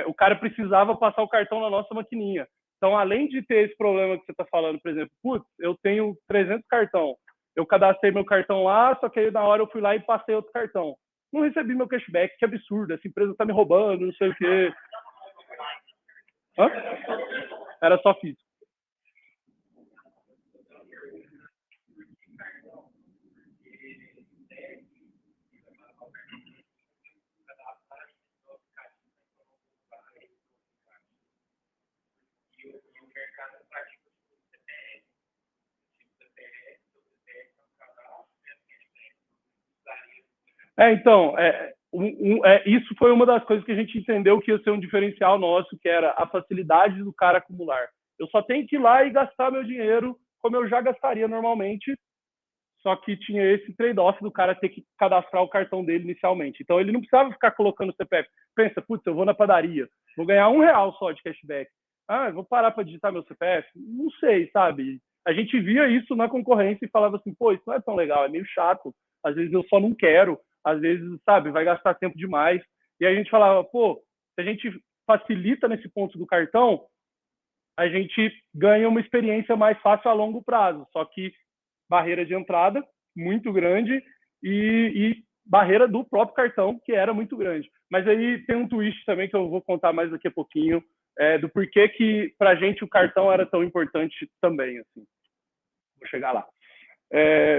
O cara precisava passar o cartão na nossa maquininha. Então, além de ter esse problema que você está falando, por exemplo, putz, eu tenho 300 cartão, eu cadastrei meu cartão lá, só que aí na hora eu fui lá e passei outro cartão. Não recebi meu cashback, que absurdo, essa empresa está me roubando, não sei o quê. Hã? Era só físico. Então, isso foi uma das coisas que a gente entendeu que ia ser um diferencial nosso, que era a facilidade do cara acumular. Eu só tenho que ir lá e gastar meu dinheiro como eu já gastaria normalmente, só que tinha esse trade-off do cara ter que cadastrar o cartão dele inicialmente. Então, ele não precisava ficar colocando o CPF. Pensa, putz, eu vou na padaria, vou ganhar R$ 1 só de cashback. Eu vou parar para digitar meu CPF? Não sei, sabe? A gente via isso na concorrência e falava assim, pô, isso não é tão legal, é meio chato. Às vezes eu só não quero, às vezes, sabe, vai gastar tempo demais. E aí a gente falava, pô, se a gente facilita nesse ponto do cartão, a gente ganha uma experiência mais fácil a longo prazo. Só que barreira de entrada muito grande e barreira do próprio cartão, que era muito grande. Mas aí tem um twist também que eu vou contar mais daqui a pouquinho, do porquê que para a gente o cartão era tão importante também. Assim. Vou chegar lá.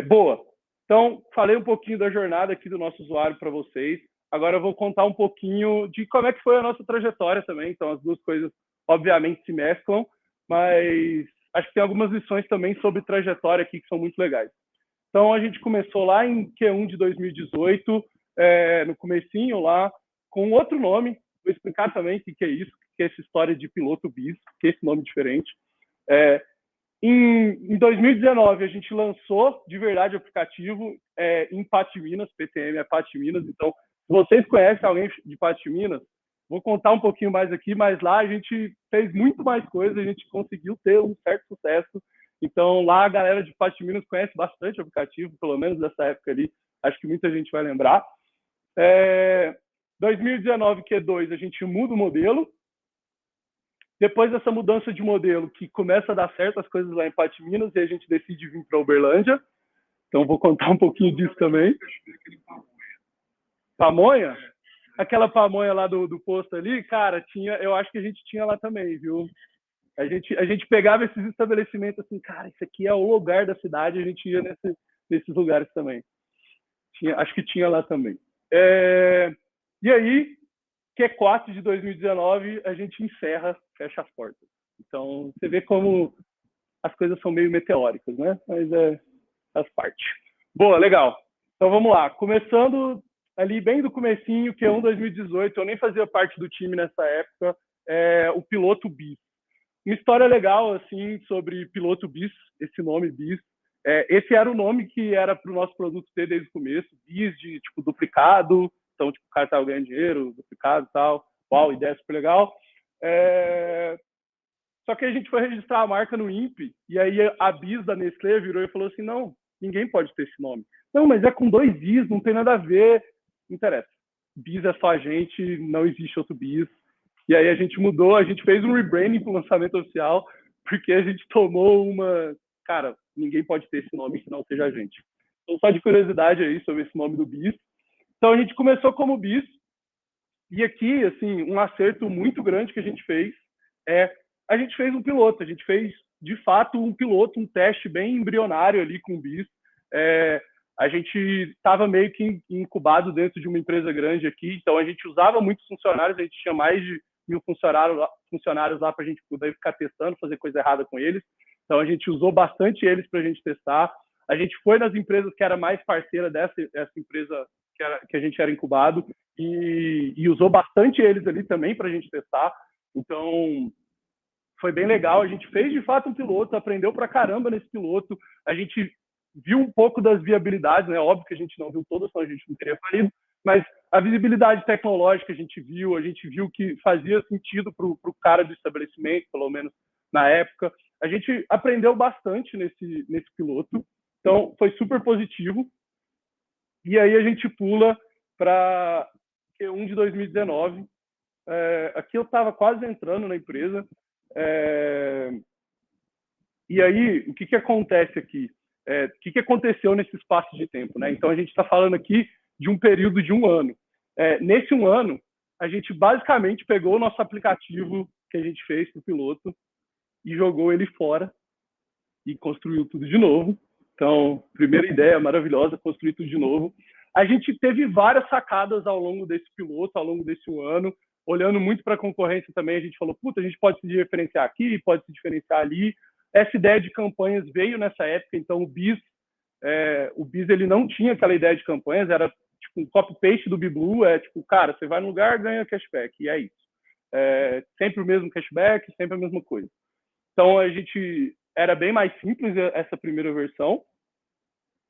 Boa. Então, falei um pouquinho da jornada aqui do nosso usuário para vocês. Agora eu vou contar um pouquinho de como é que foi a nossa trajetória também. Então, as duas coisas, obviamente, se mesclam, mas acho que tem algumas lições também sobre trajetória aqui que são muito legais. Então, a gente começou lá em Q1 de 2018, no comecinho lá, com outro nome. Vou explicar também o que é isso, que é essa história de piloto bis, que é esse nome diferente. Em 2019, a gente lançou de verdade o aplicativo em Paty Minas, PTM é Paty Minas. Então, se vocês conhecem alguém de Paty Minas, vou contar um pouquinho mais aqui, mas lá a gente fez muito mais coisas, a gente conseguiu ter um certo sucesso. Então, lá a galera de Paty Minas conhece bastante o aplicativo, pelo menos dessa época ali, acho que muita gente vai lembrar. 2019, Q2, a gente muda o modelo. Depois dessa mudança de modelo, que começa a dar certo as coisas lá em Paty Minas, e a gente decide vir para Uberlândia. Então, vou contar um pouquinho disso também. Pamonha? Aquela pamonha lá do posto ali, cara, eu acho que a gente tinha lá também, viu? A gente pegava esses estabelecimentos assim, cara, isso aqui é o lugar da cidade, a gente ia nesses lugares também. Acho que tinha lá também. E aí, Q4 de 2019, a gente fecha as portas. Então, você vê como as coisas são meio meteóricas, né? Mas faz parte. Boa, legal. Então, vamos lá. Começando ali bem do comecinho, Q1 2018, eu nem fazia parte do time nessa época, o Piloto Bis. Uma história legal, assim, sobre Piloto Bis, esse nome Bis. Esse era o nome que era para o nosso produto ter desde o começo, Bis de, tipo, duplicado. Então, tipo, o cara estava ganhando dinheiro, duplicado e tal. Uau, ideia super legal. Só que a gente foi registrar a marca no INPE, e aí a Bis da Nestlé virou e falou assim, não, ninguém pode ter esse nome. Não, mas é com 2 Is, não tem nada a ver. Não interessa. Bis é só a gente, não existe outro Bis. E aí a gente mudou, a gente fez um rebranding para o lançamento oficial, porque a gente tomou cara, ninguém pode ter esse nome que não seja a gente. Então, só de curiosidade aí sobre esse nome do Bis. Então, a gente começou como Bis, e aqui, assim, um acerto muito grande que a gente fez a gente fez um piloto, a gente fez, de fato, um piloto, um teste bem embrionário ali com o Bis. A gente estava meio que incubado dentro de uma empresa grande aqui, então a gente usava muitos funcionários, a gente tinha mais de 1.000 funcionários lá para a gente poder ficar testando, fazer coisa errada com eles. Então a gente usou bastante eles para a gente testar. A gente foi nas empresas que era mais parceira dessa empresa que a gente era incubado e usou bastante eles ali também para a gente testar. Então foi bem legal. A gente fez de fato um piloto, aprendeu pra caramba nesse piloto. A gente viu um pouco das viabilidades, né? Óbvio que a gente não viu todas, senão a gente não teria falido, mas a visibilidade tecnológica a gente viu que fazia sentido para o cara do estabelecimento, pelo menos na época. A gente aprendeu bastante nesse piloto, então foi super positivo. E aí a gente pula para Q1 de 2019. Aqui eu estava quase entrando na empresa. E aí, o que acontece aqui? O que aconteceu nesse espaço de tempo, né? Então, a gente está falando aqui de um período de 1 ano. Nesse 1 ano, a gente basicamente pegou o nosso aplicativo que a gente fez para o piloto e jogou ele fora e construiu tudo de novo. Então, primeira ideia maravilhosa, construir tudo de novo. A gente teve várias sacadas ao longo desse piloto, ao longo desse 1 ano, olhando muito para a concorrência também, a gente falou, puta, a gente pode se diferenciar aqui, pode se diferenciar ali. Essa ideia de campanhas veio nessa época, então o Bis ele não tinha aquela ideia de campanhas, era tipo um copy-paste do Biblu, tipo, cara, você vai no lugar, ganha cashback, e é isso. Sempre o mesmo cashback, sempre a mesma coisa. Então, a gente era bem mais simples essa primeira versão,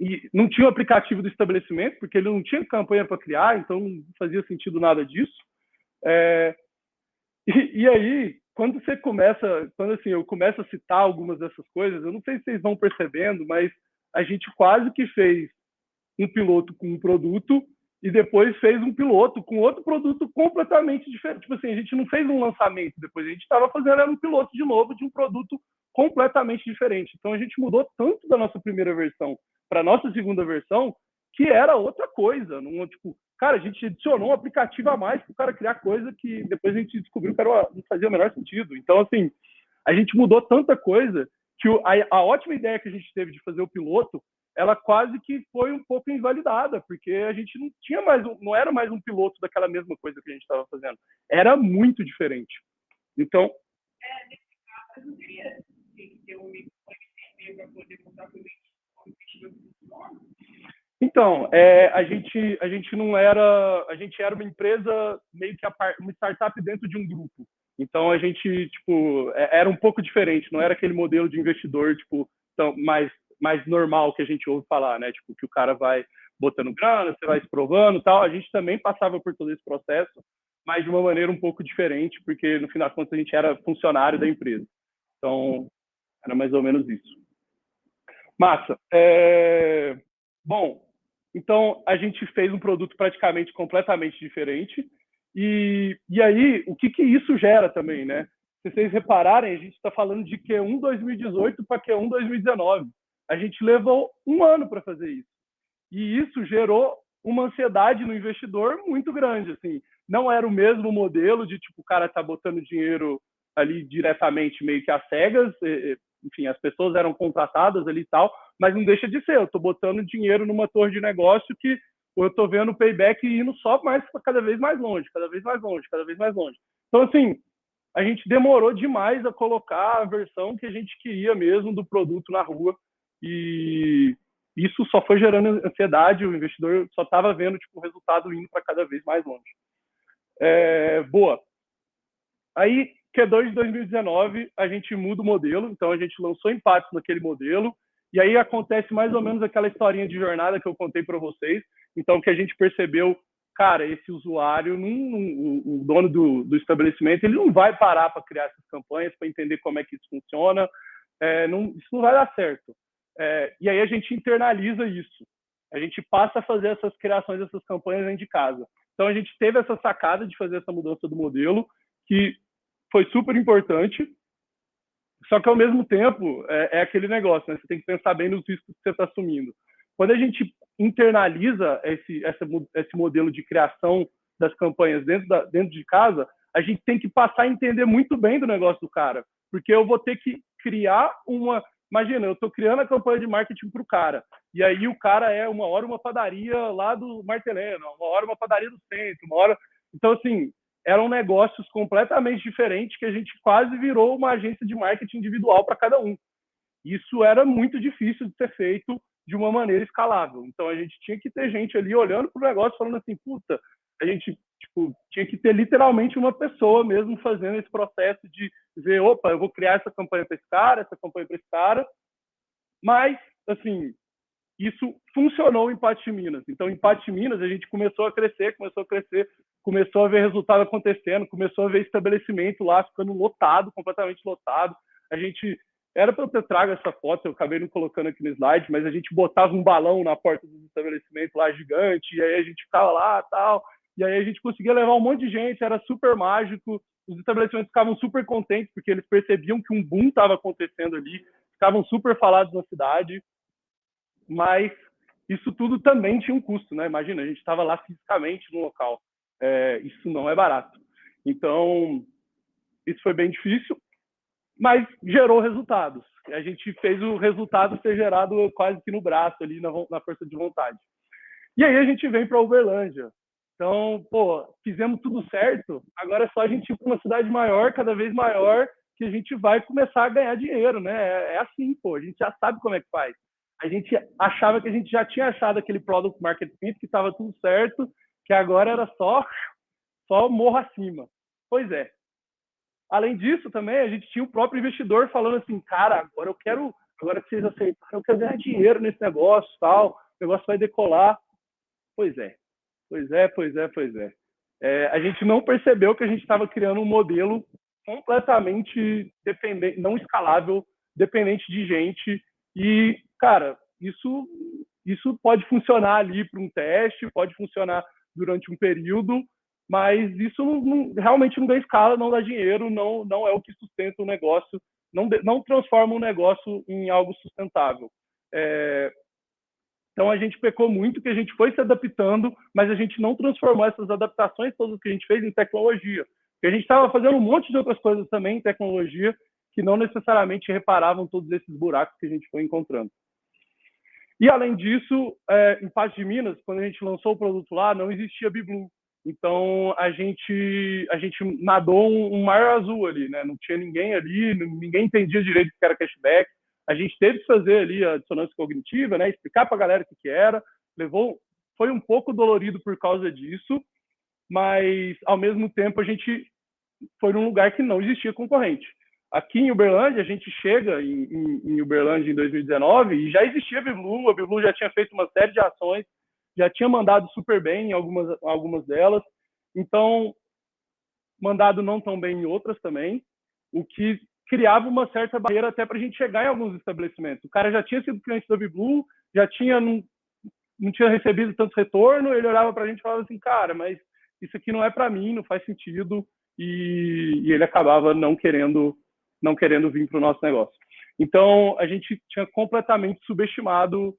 e não tinha o aplicativo do estabelecimento, porque ele não tinha campanha para criar, então não fazia sentido nada disso. E aí, quando assim, eu começo a citar algumas dessas coisas, eu não sei se vocês vão percebendo, mas a gente quase que fez um piloto com um produto e depois fez um piloto com outro produto completamente diferente. Tipo assim, a gente não fez um lançamento depois, a gente estava fazendo um piloto de novo de um produto completamente diferente. Então a gente mudou tanto da nossa primeira versão para a nossa segunda versão que era outra coisa. Não, tipo, cara, a gente adicionou um aplicativo a mais para o cara criar coisa que depois a gente descobriu que não fazia o menor sentido. Então, assim, a gente mudou tanta coisa que a ótima ideia que a gente teve de fazer o piloto ela quase que foi um pouco invalidada, porque a gente não tinha mais, não era mais um piloto daquela mesma coisa que a gente estava fazendo. Era muito diferente. Então, a gente não era, a gente era uma empresa meio que uma startup dentro de um grupo. Então a gente, tipo, era um pouco diferente, não era aquele modelo de investidor, tipo, tão mais normal que a gente ouve falar, né? Tipo, que o cara vai botando grana, você vai se provando, tal. A gente também passava por todo esse processo, mas de uma maneira um pouco diferente, porque no final das contas a gente era funcionário da empresa. Então, era mais ou menos isso. Massa. Bom, então a gente fez um produto praticamente completamente diferente. E aí, o que isso gera também, né? Se vocês repararem, a gente está falando de Q1 2018 para Q1 2019. A gente levou um ano para fazer isso. E isso gerou uma ansiedade no investidor muito grande. Assim, não era o mesmo modelo de tipo o cara tá botando dinheiro ali diretamente meio que às cegas, enfim, as pessoas eram contratadas ali e tal, mas não deixa de ser. Eu estou botando dinheiro numa torre de negócio que eu estou vendo o payback indo só mais cada vez mais longe, cada vez mais longe, cada vez mais longe. Então, assim, a gente demorou demais a colocar a versão que a gente queria mesmo do produto na rua. E isso só foi gerando ansiedade, o investidor só estava vendo tipo, o resultado indo para cada vez mais longe. Boa. Aí, Q2 de 2019, a gente muda o modelo, então a gente lançou empates naquele modelo, e aí acontece mais ou menos aquela historinha de jornada que eu contei para vocês. Então, que a gente percebeu, cara, esse usuário, o dono do estabelecimento, ele não vai parar para criar essas campanhas, para entender como é que isso funciona, isso não vai dar certo. E aí a gente internaliza isso. A gente passa a fazer essas criações, essas campanhas dentro de casa. Então a gente teve essa sacada de fazer essa mudança do modelo, que foi super importante, só que ao mesmo tempo é aquele negócio, né? Você tem que pensar bem nos riscos que você está assumindo. Quando a gente internaliza esse modelo de criação das campanhas dentro de casa, a gente tem que passar a entender muito bem do negócio do cara, porque eu vou ter que criar uma... Imagina, eu estou criando a campanha de marketing para o cara, e aí o cara é uma hora uma padaria lá do Martelena, uma hora uma padaria do centro, uma hora... Então, assim, eram negócios completamente diferentes que a gente quase virou uma agência de marketing individual para cada um. Isso era muito difícil de ser feito de uma maneira escalável. Então a gente tinha que ter gente ali olhando para o negócio falando assim, puta, a gente tinha que ter literalmente uma pessoa mesmo fazendo esse processo de ver, opa, eu vou criar essa campanha para esse cara, essa campanha para esse cara. Mas, assim, isso funcionou em Patos Minas. Então, em Patos Minas, a gente começou a crescer, começou a ver resultado acontecendo, começou a ver estabelecimento lá ficando lotado, completamente lotado. A gente... Era para eu ter trago essa foto, eu acabei não colocando aqui no slide, mas a gente botava um balão na porta do estabelecimento lá gigante, e aí a gente ficava lá tal, e aí a gente conseguia levar um monte de gente, era super mágico, os estabelecimentos ficavam super contentes, porque eles percebiam que um boom estava acontecendo ali, ficavam super falados na cidade, mas isso tudo também tinha um custo, né? Imagina, a gente estava lá fisicamente no local. Isso não é barato. Então, isso foi bem difícil, mas gerou resultados. A gente fez o resultado ser gerado quase que no braço, ali na força de vontade. E aí a gente vem para Uberlândia. Então, pô, fizemos tudo certo, agora é só a gente ir para uma cidade maior, cada vez maior, que a gente vai começar a ganhar dinheiro, né? É assim, pô, a gente já sabe como é que faz. A gente achava que a gente já tinha achado aquele product market fit, que estava tudo certo, que agora era só morro acima. Pois é. Além disso, também, a gente tinha o próprio investidor falando assim, cara, agora que vocês aceitaram, eu quero ganhar dinheiro nesse negócio, tal, o negócio vai decolar. Pois é. A gente não percebeu que a gente estava criando um modelo completamente dependente, não escalável, dependente de gente. E, cara, isso pode funcionar ali para um teste, pode funcionar durante um período, mas isso realmente não dá escala, não dá dinheiro, não é o que sustenta o negócio, não transforma o negócio em algo sustentável. Então a gente pecou muito, que a gente foi se adaptando, mas a gente não transformou essas adaptações todas que a gente fez em tecnologia. Porque a gente estava fazendo um monte de outras coisas também em tecnologia que não necessariamente reparavam todos esses buracos que a gente foi encontrando. E, além disso, em Patos de Minas, quando a gente lançou o produto lá, não existia BeBlue. Então, a gente nadou um mar azul ali, né? Não tinha ninguém ali, ninguém entendia direito o que era cashback. A gente teve que fazer ali a dissonância cognitiva, né? Explicar para a galera o que era. Foi um pouco dolorido por causa disso, mas, ao mesmo tempo, a gente foi num lugar que não existia concorrente. Aqui em Uberlândia, a gente chega em Uberlândia em 2019 e já existia a BeBlue já tinha feito uma série de ações, já tinha mandado super bem em algumas delas, então, mandado não tão bem em outras também, o que criava uma certa barreira até para a gente chegar em alguns estabelecimentos. O cara já tinha sido cliente da BeBlue, já tinha não tinha recebido tanto retorno, ele olhava para a gente e falava assim, cara, mas isso aqui não é para mim, não faz sentido, e ele acabava não querendo vir para o nosso negócio. Então, a gente tinha completamente subestimado.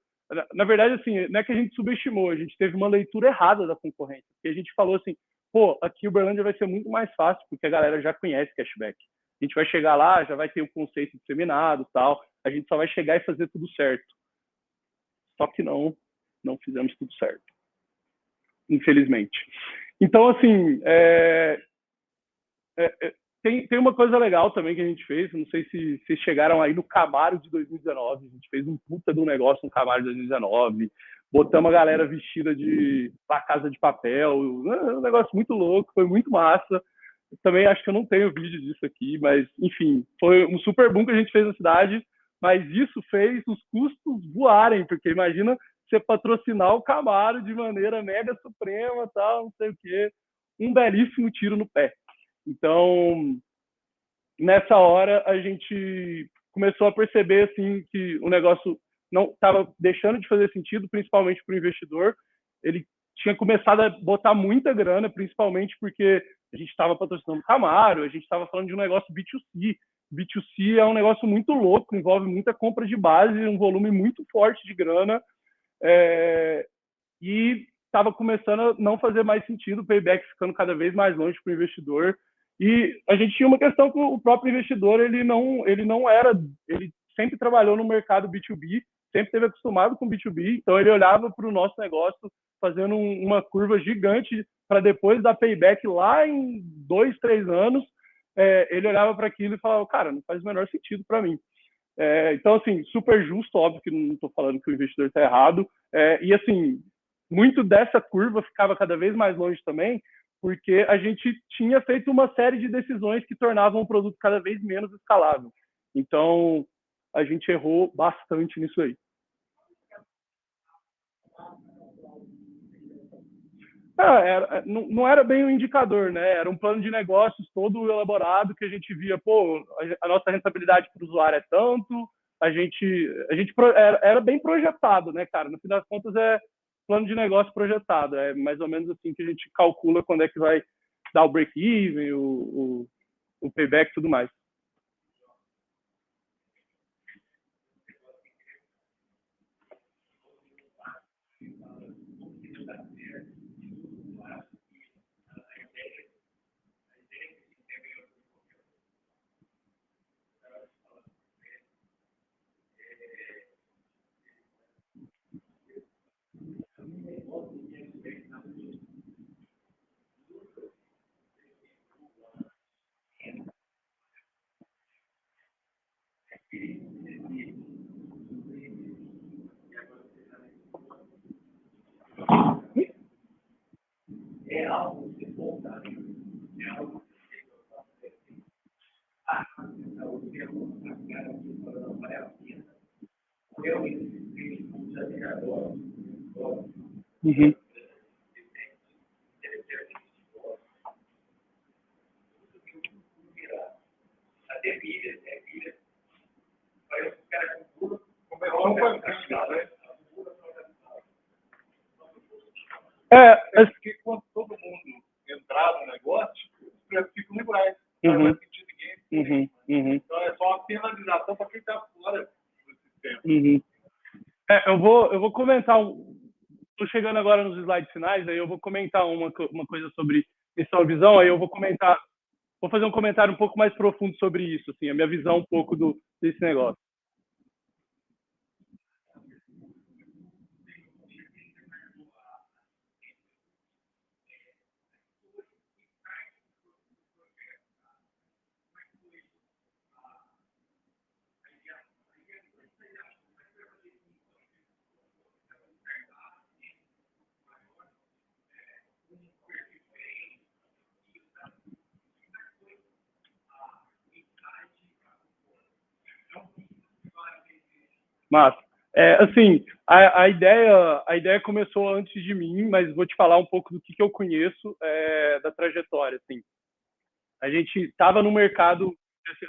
Na verdade, assim, não é que a gente subestimou, a gente teve uma leitura errada da concorrência. Porque a gente falou assim, pô, aqui o Uberlândia vai ser muito mais fácil, porque a galera já conhece cashback. A gente vai chegar lá, já vai ter o conceito disseminado e tal, a gente só vai chegar e fazer tudo certo. Só que não fizemos tudo certo, infelizmente. Então, assim, tem uma coisa legal também que a gente fez, não sei se vocês chegaram aí no Camaro de 2019, a gente fez um puta de um negócio no Camaro de 2019, botamos a galera vestida pra Casa de Papel, um negócio muito louco, foi muito massa. Também acho que eu não tenho vídeo disso aqui, mas, enfim, foi um super boom que a gente fez na cidade, mas isso fez os custos voarem, porque imagina você patrocinar o Camaro de maneira mega suprema, tal, não sei o quê, um belíssimo tiro no pé. Então, nessa hora, a gente começou a perceber assim, que o negócio não estava deixando de fazer sentido, principalmente para o investidor. Ele tinha começado a botar muita grana, principalmente porque a gente estava patrocinando o Camaro, a gente estava falando de um negócio B2C. B2C é um negócio muito louco, envolve muita compra de base, um volume muito forte de grana, e estava começando a não fazer mais sentido, o payback ficando cada vez mais longe para o investidor. E a gente tinha uma questão que o próprio investidor, ele sempre trabalhou no mercado B2B, sempre esteve acostumado com B2B, então ele olhava para o nosso negócio fazendo uma curva gigante para depois dar payback lá em 2, 3 anos, ele olhava para aquilo e falava, cara, não faz o menor sentido para mim. Então, assim, super justo, óbvio que não estou falando que o investidor está errado, e assim, muito dessa curva ficava cada vez mais longe também, porque a gente tinha feito uma série de decisões que tornavam o produto cada vez menos escalável. Então, a gente errou bastante nisso aí. Não era bem um indicador, né? Era um plano de negócios todo elaborado que a gente via, pô, a nossa rentabilidade para o usuário é tanto, a gente era bem projetado, né, cara? No fim das contas, plano de negócio projetado. É mais ou menos assim que a gente calcula quando é que vai dar o break-even, o payback e tudo mais. Uhum. Porque quando todo mundo entrar no negócio, os preços ficam iguais. Não vai sentir ninguém. Então é só uma penalização para quem está fora do sistema. Eu vou comentar, estou chegando agora nos slides finais, aí eu vou comentar uma coisa sobre missão e visão, aí eu vou fazer um comentário um pouco mais profundo sobre isso, assim, a minha visão um pouco desse negócio. Mas, assim, a ideia começou antes de mim, mas vou te falar um pouco do que eu conheço da trajetória. Assim. A gente estava no mercado,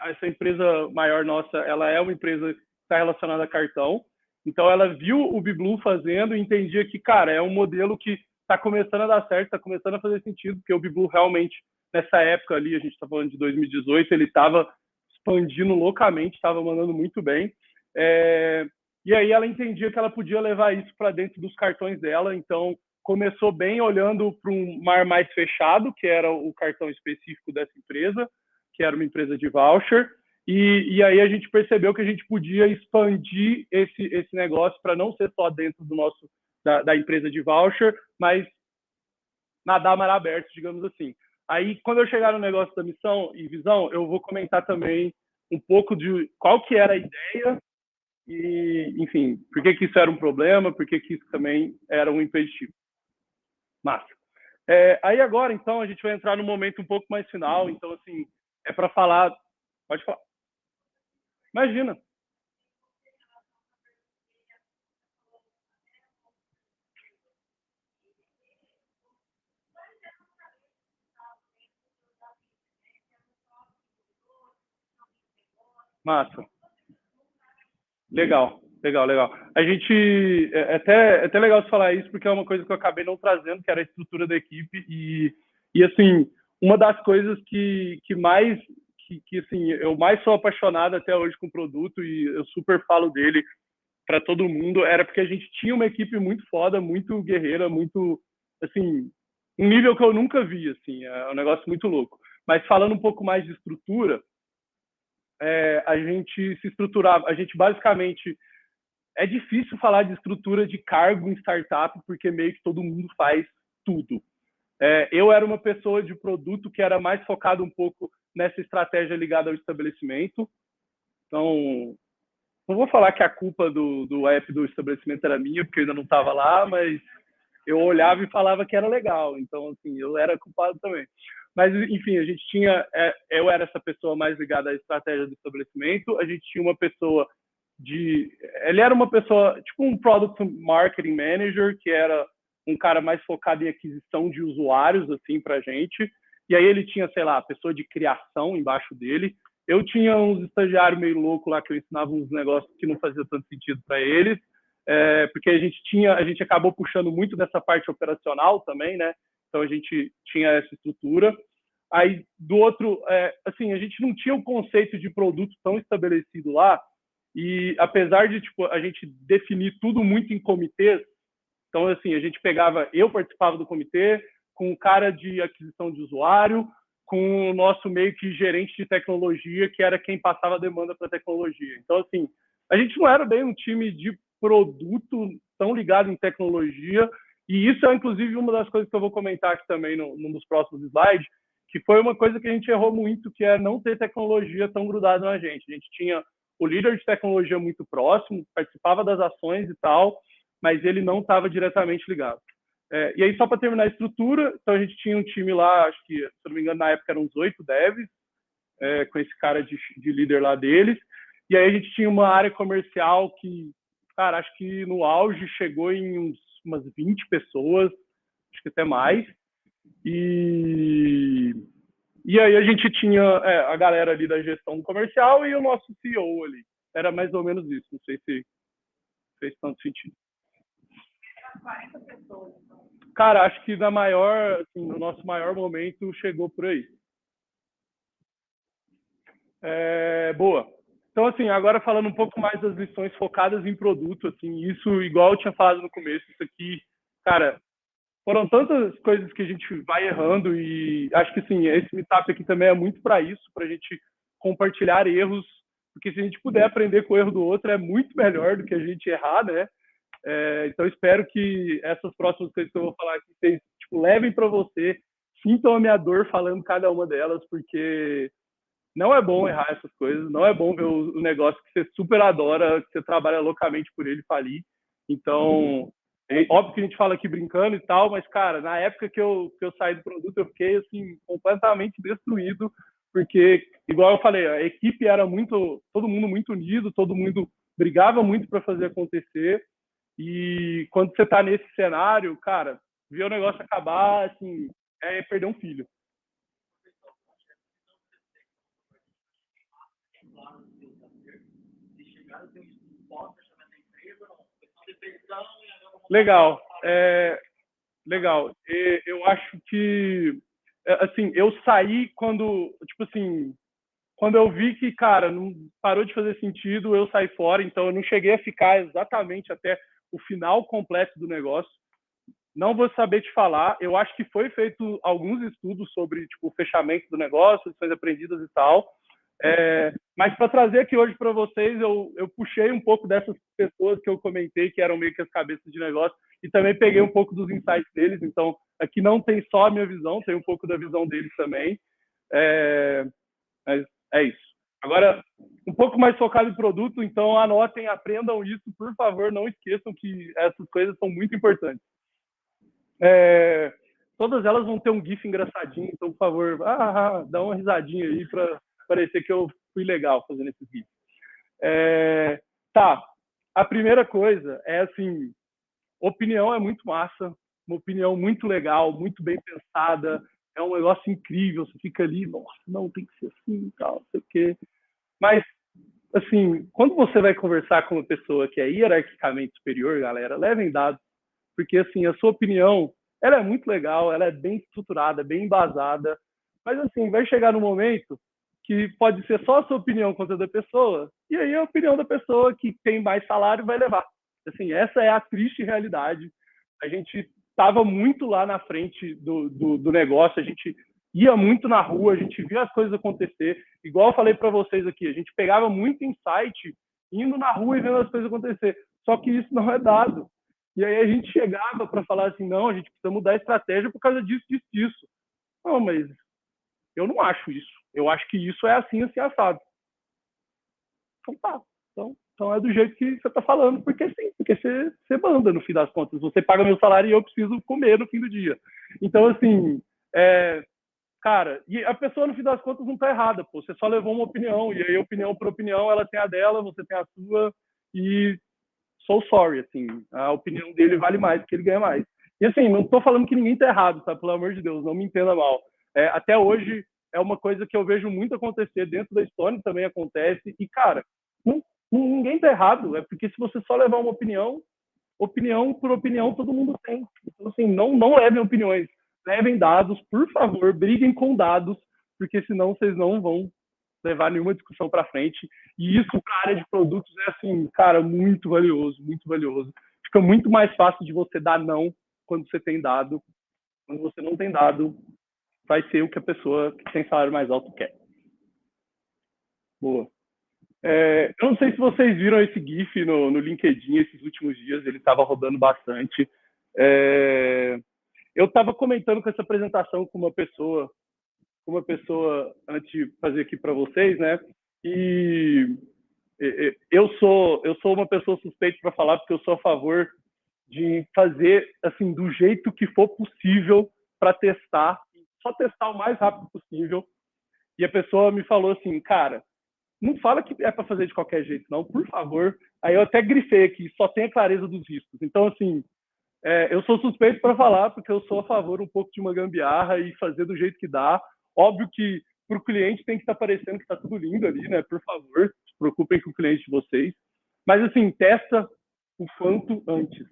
essa empresa maior nossa, ela é uma empresa que está relacionada a cartão, então ela viu o Biblu fazendo e entendia que, cara, é um modelo que está começando a dar certo, está começando a fazer sentido, porque o Biblu realmente, nessa época ali, a gente está falando de 2018, ele estava expandindo loucamente, estava mandando muito bem. É, e aí ela entendia que ela podia levar isso para dentro dos cartões dela, então começou bem olhando para um mar mais fechado, que era o cartão específico dessa empresa, que era uma empresa de voucher, e aí a gente percebeu que a gente podia expandir esse negócio para não ser só dentro do nosso da empresa de voucher, mas nadar mar aberto, digamos assim. Aí, quando eu chegar no negócio da missão e visão, eu vou comentar também um pouco de qual que era a ideia e, enfim, por que isso era um problema, por que isso também era um impeditivo. Massa. Aí agora, então, a gente vai entrar num momento um pouco mais final. Então, assim, é para falar... Pode falar. Imagina. Massa. Legal, legal, legal. A gente... até legal você falar isso, porque é uma coisa que eu acabei não trazendo, que era a estrutura da equipe. E assim, uma das coisas que mais... Que, assim, eu mais sou apaixonado até hoje com o produto, e eu super falo dele para todo mundo, era porque a gente tinha uma equipe muito foda, muito guerreira, muito, assim, um nível que eu nunca vi, assim, é um negócio muito louco. Mas falando um pouco mais de estrutura, a gente se estruturava, a gente basicamente, é difícil falar de estrutura de cargo em startup, porque meio que todo mundo faz tudo. Eu era uma pessoa de produto que era mais focado um pouco nessa estratégia ligada ao estabelecimento, então não vou falar que a culpa do app do estabelecimento era minha, porque eu ainda não estava lá, mas eu olhava e falava que era legal. Então, assim, eu era culpado também. Mas, enfim, a gente tinha... eu era essa pessoa mais ligada à estratégia do estabelecimento. A gente tinha uma pessoa de... Ele era uma pessoa, tipo um Product Marketing Manager, que era um cara mais focado em aquisição de usuários, assim, pra gente. E aí ele tinha, sei lá, a pessoa de criação embaixo dele. Eu tinha uns estagiários meio loucos lá que eu ensinava uns negócios que não fazia tanto sentido para eles, porque a gente acabou puxando muito dessa parte operacional também, né? Então a gente tinha essa estrutura. Aí do outro, assim, a gente não tinha o conceito de produto tão estabelecido lá, e apesar de tipo a gente definir tudo muito em comitês, então assim a gente pegava, eu participava do comitê com o cara de aquisição de usuário, com o nosso meio que gerente de tecnologia, que era quem passava a demanda para a tecnologia. Então, assim, a gente não era bem um time de produto tão ligado em tecnologia, e isso é, inclusive, uma das coisas que eu vou comentar aqui também num dos próximos slides, que foi uma coisa que a gente errou muito, que é não ter tecnologia tão grudada na gente. A gente tinha o líder de tecnologia muito próximo, participava das ações e tal, mas ele não estava diretamente ligado. E aí, só para terminar a estrutura, então a gente tinha um time lá, acho que, se não me engano, na época eram uns 8 devs, com esse cara de líder lá deles. E aí a gente tinha uma área comercial que, cara, acho que no auge chegou em umas 20 pessoas, acho que até mais. E aí a gente tinha a galera ali da gestão comercial e o nosso CEO ali. Era mais ou menos isso, não sei se fez tanto sentido. 40 pessoas, então. Cara, acho que assim, no nosso maior momento chegou por aí. Boa. Então, assim, agora falando um pouco mais das lições focadas em produto, assim, isso, igual eu tinha falado no começo, isso aqui, cara, foram tantas coisas que a gente vai errando e acho que, assim, esse meetup aqui também é muito para isso, para a gente compartilhar erros, porque se a gente puder aprender com o erro do outro é muito melhor do que a gente errar, né? Então, espero que essas próximas coisas que eu vou falar aqui, vocês tipo, levem para você, sintam a minha dor falando cada uma delas, porque não é bom errar essas coisas, não é bom ver o negócio que você super adora, que você trabalha loucamente por ele falir. Então, óbvio que a gente fala aqui brincando e tal, mas, cara, na época que eu saí do produto, eu fiquei, assim, completamente destruído, porque, igual eu falei, a equipe era todo mundo muito unido, todo mundo brigava muito para fazer acontecer. E quando você está nesse cenário, cara, ver o negócio acabar, assim, é perder um filho. Legal. Legal. Eu acho que, assim, eu saí quando, tipo assim, quando eu vi que, cara, não parou de fazer sentido, eu saí fora, então eu não cheguei a ficar exatamente até o final completo do negócio. Não vou saber te falar. Eu acho que foi feito alguns estudos sobre tipo, o fechamento do negócio, lições aprendidas e tal. Mas para trazer aqui hoje para vocês, eu puxei um pouco dessas pessoas que eu comentei, que eram meio que as cabeças de negócio, e também peguei um pouco dos insights deles. Então, aqui não tem só a minha visão, tem um pouco da visão deles também. Mas é isso. Agora, um pouco mais focado em produto, então anotem, aprendam isso, por favor, não esqueçam que essas coisas são muito importantes. Todas elas vão ter um GIF engraçadinho, então, por favor, dá uma risadinha aí para parecer que eu fui legal fazendo esse GIF. Tá, a primeira coisa é assim, opinião é muito massa, uma opinião muito legal, muito bem pensada, é um negócio incrível, você fica ali, nossa, não, tem que ser assim e tal, não sei o quê. Mas, assim, quando você vai conversar com uma pessoa que é hierarquicamente superior, galera, levem dados, porque, assim, a sua opinião, ela é muito legal, ela é bem estruturada, bem embasada, mas, assim, vai chegar no momento que pode ser só a sua opinião contra a da pessoa, e aí a opinião da pessoa que tem mais salário vai levar. Assim, essa é a triste realidade. A gente estava muito lá na frente do negócio, a gente ia muito na rua, a gente via as coisas acontecer. Igual eu falei para vocês aqui, a gente pegava muito insight indo na rua e vendo as coisas acontecer. Só que isso não é dado. E aí a gente chegava para falar assim, não, a gente precisa mudar a estratégia por causa disso, disso, disso. Não, mas eu não acho isso. Eu acho que isso é assim, assim, assado. Então tá. Então é do jeito que você está falando, porque sim, porque você manda no fim das contas. Você paga meu salário e eu preciso comer no fim do dia. Então, assim, cara, e a pessoa no fim das contas não está errada, pô. Você só levou uma opinião, e aí opinião por opinião, ela tem a dela, você tem a sua, e so sorry, assim, a opinião dele vale mais, porque ele ganha mais. E assim, não estou falando que ninguém está errado, tá? Pelo amor de Deus, não me entenda mal. Até hoje é uma coisa que eu vejo muito acontecer dentro da Stone, também acontece, e cara, ninguém está errado, é porque se você só levar uma opinião por opinião todo mundo tem. Então, assim, não levem opiniões, levem dados, por favor, briguem com dados, porque senão vocês não vão levar nenhuma discussão para frente. E isso para a área de produtos é, assim, cara, muito valioso, muito valioso. Fica muito mais fácil de você dar não quando você tem dado. Quando você não tem dado, vai ser o que a pessoa que tem salário mais alto quer. Boa. Eu não sei se vocês viram esse GIF no LinkedIn esses últimos dias, ele estava rodando bastante. Eu estava comentando com essa apresentação com uma pessoa antes de fazer aqui para vocês, né? E eu sou uma pessoa suspeita para falar porque eu sou a favor de fazer assim do jeito que for possível para testar, só testar o mais rápido possível. E a pessoa me falou assim, cara, não fala que é para fazer de qualquer jeito, não, por favor. Aí eu até grifei aqui, só tenha clareza dos riscos. Então, assim, eu sou suspeito para falar, porque eu sou a favor um pouco de uma gambiarra e fazer do jeito que dá. Óbvio que para o cliente tem que estar parecendo que está tudo lindo ali, né? Por favor, se preocupem com o cliente de vocês. Mas, assim, testa o quanto antes.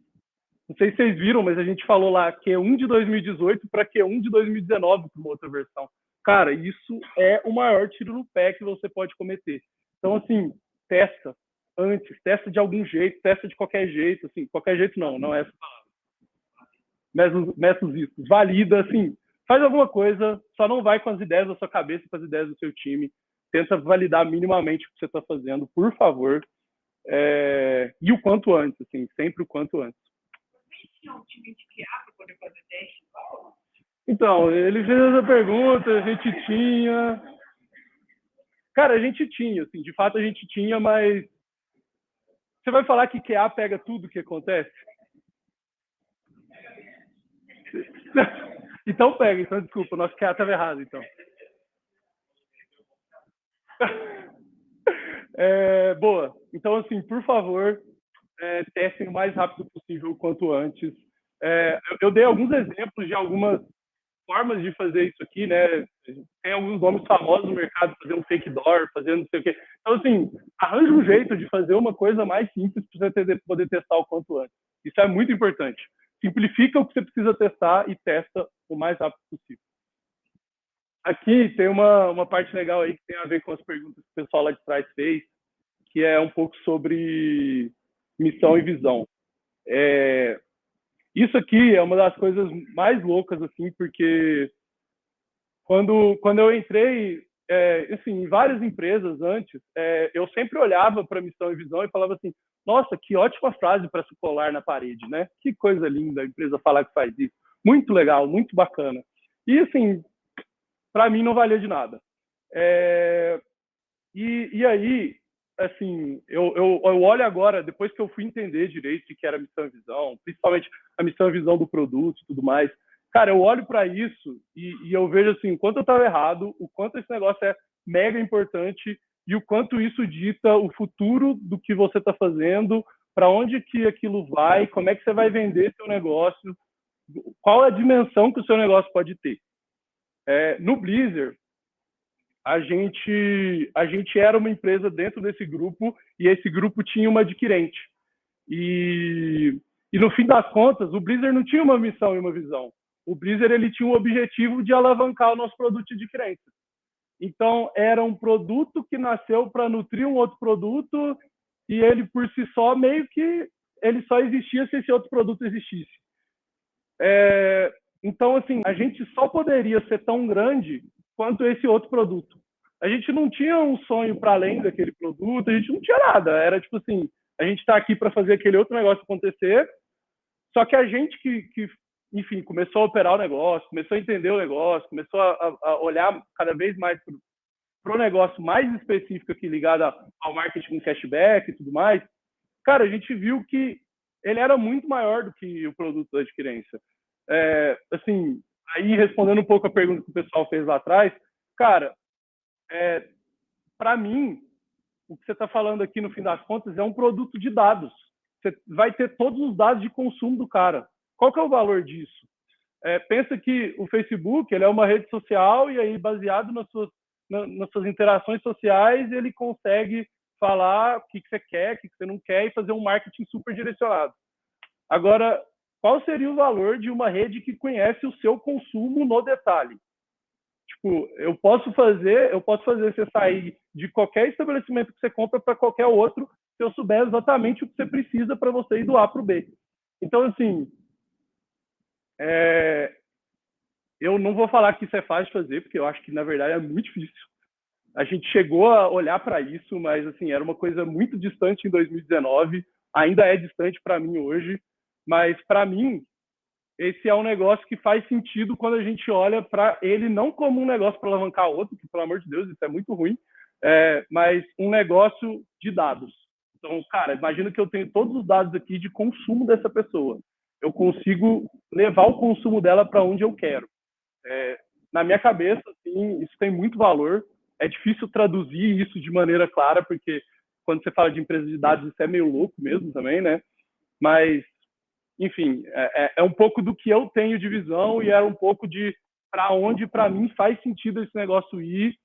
Não sei se vocês viram, mas a gente falou lá Q1 de 2018 para Q1 de 2019 para uma outra versão. Cara, isso é o maior tiro no pé que você pode cometer. Então, assim, testa antes, testa de algum jeito, testa de qualquer jeito, assim, qualquer jeito não é essa palavra. Meça os riscos, valida, assim, faz alguma coisa, só não vai com as ideias da sua cabeça, com as ideias do seu time, tenta validar minimamente o que você está fazendo, por favor, e o quanto antes, assim, sempre o quanto antes. Vocês tinham um time de QA para poder fazer teste? Então, ele fez essa pergunta, a gente tinha... Cara, a gente tinha, assim, de fato a gente tinha, mas você vai falar que QA pega tudo o que acontece? Então pega, então desculpa, o nosso QA estava errado, então. Boa. Então, assim, por favor, testem o mais rápido possível, o quanto antes. Eu dei alguns exemplos de algumas formas de fazer isso aqui, né? Tem alguns nomes famosos no mercado, fazer um fake door, fazer não sei o quê. Então, assim, arranja um jeito de fazer uma coisa mais simples para você poder testar o quanto antes. Isso é muito importante. Simplifica o que você precisa testar e testa o mais rápido possível. Aqui tem uma parte legal aí que tem a ver com as perguntas que o pessoal lá de trás fez, que é um pouco sobre missão e visão. Isso aqui é uma das coisas mais loucas, assim, porque quando eu entrei, assim, em várias empresas antes, eu sempre olhava para missão e visão e falava assim, nossa, que ótima frase para se colar na parede, né? Que coisa linda a empresa falar que faz isso. Muito legal, muito bacana. E, assim, para mim não valia de nada. E aí, assim, eu olho agora, depois que eu fui entender direito o que era missão e visão, principalmente a missão e visão do produto e tudo mais, cara, eu olho para isso e eu vejo assim, o quanto eu estava errado, o quanto esse negócio é mega importante e o quanto isso dita o futuro do que você está fazendo, para onde que aquilo vai, como é que você vai vender seu negócio, qual a dimensão que o seu negócio pode ter. No Blizzard, a gente era uma empresa dentro desse grupo e esse grupo tinha uma adquirente. E no fim das contas, o Blizzard não tinha uma missão e uma visão. O Blizzard ele tinha um objetivo de alavancar o nosso produto de adquirência. Então, era um produto que nasceu para nutrir um outro produto e ele, por si só, meio que ele só existia se esse outro produto existisse. Então, assim, a gente só poderia ser tão grande quanto esse outro produto. A gente não tinha um sonho para além daquele produto, a gente não tinha nada. Era tipo assim, a gente está aqui para fazer aquele outro negócio acontecer, só que a gente que, enfim, começou a operar o negócio, começou a entender o negócio, começou a olhar cada vez mais para o negócio mais específico aqui ligado ao marketing cashback e tudo mais, cara, a gente viu que ele era muito maior do que o produto da adquirência. Assim, aí respondendo um pouco a pergunta que o pessoal fez lá atrás, cara, para mim, o que você está falando aqui no fim das contas é um produto de dados. Você vai ter todos os dados de consumo do cara. Qual que é o valor disso? Pensa que o Facebook ele é uma rede social e aí baseado nas suas interações sociais ele consegue falar o que você quer, o que você não quer e fazer um marketing super direcionado. Agora, qual seria o valor de uma rede que conhece o seu consumo no detalhe? Tipo, eu posso fazer você sair de qualquer estabelecimento que você compra para qualquer outro se eu souber exatamente o que você precisa para você ir do A para o B. Então, assim, eu não vou falar que isso é fácil de fazer, porque eu acho que, na verdade, é muito difícil. A gente chegou a olhar para isso, mas, assim, era uma coisa muito distante em 2019, ainda é distante para mim hoje, mas, para mim, esse é um negócio que faz sentido quando a gente olha para ele não como um negócio para alavancar outro, que, pelo amor de Deus, isso é muito ruim, mas um negócio de dados. Então, cara, imagina que eu tenho todos os dados aqui de consumo dessa pessoa. Eu consigo levar o consumo dela para onde eu quero. Na minha cabeça, assim, isso tem muito valor. É difícil traduzir isso de maneira clara, porque quando você fala de empresa de dados, isso é meio louco mesmo também, né? Mas, enfim, é um pouco do que eu tenho de visão e é um pouco de para onde, para mim, faz sentido esse negócio ir.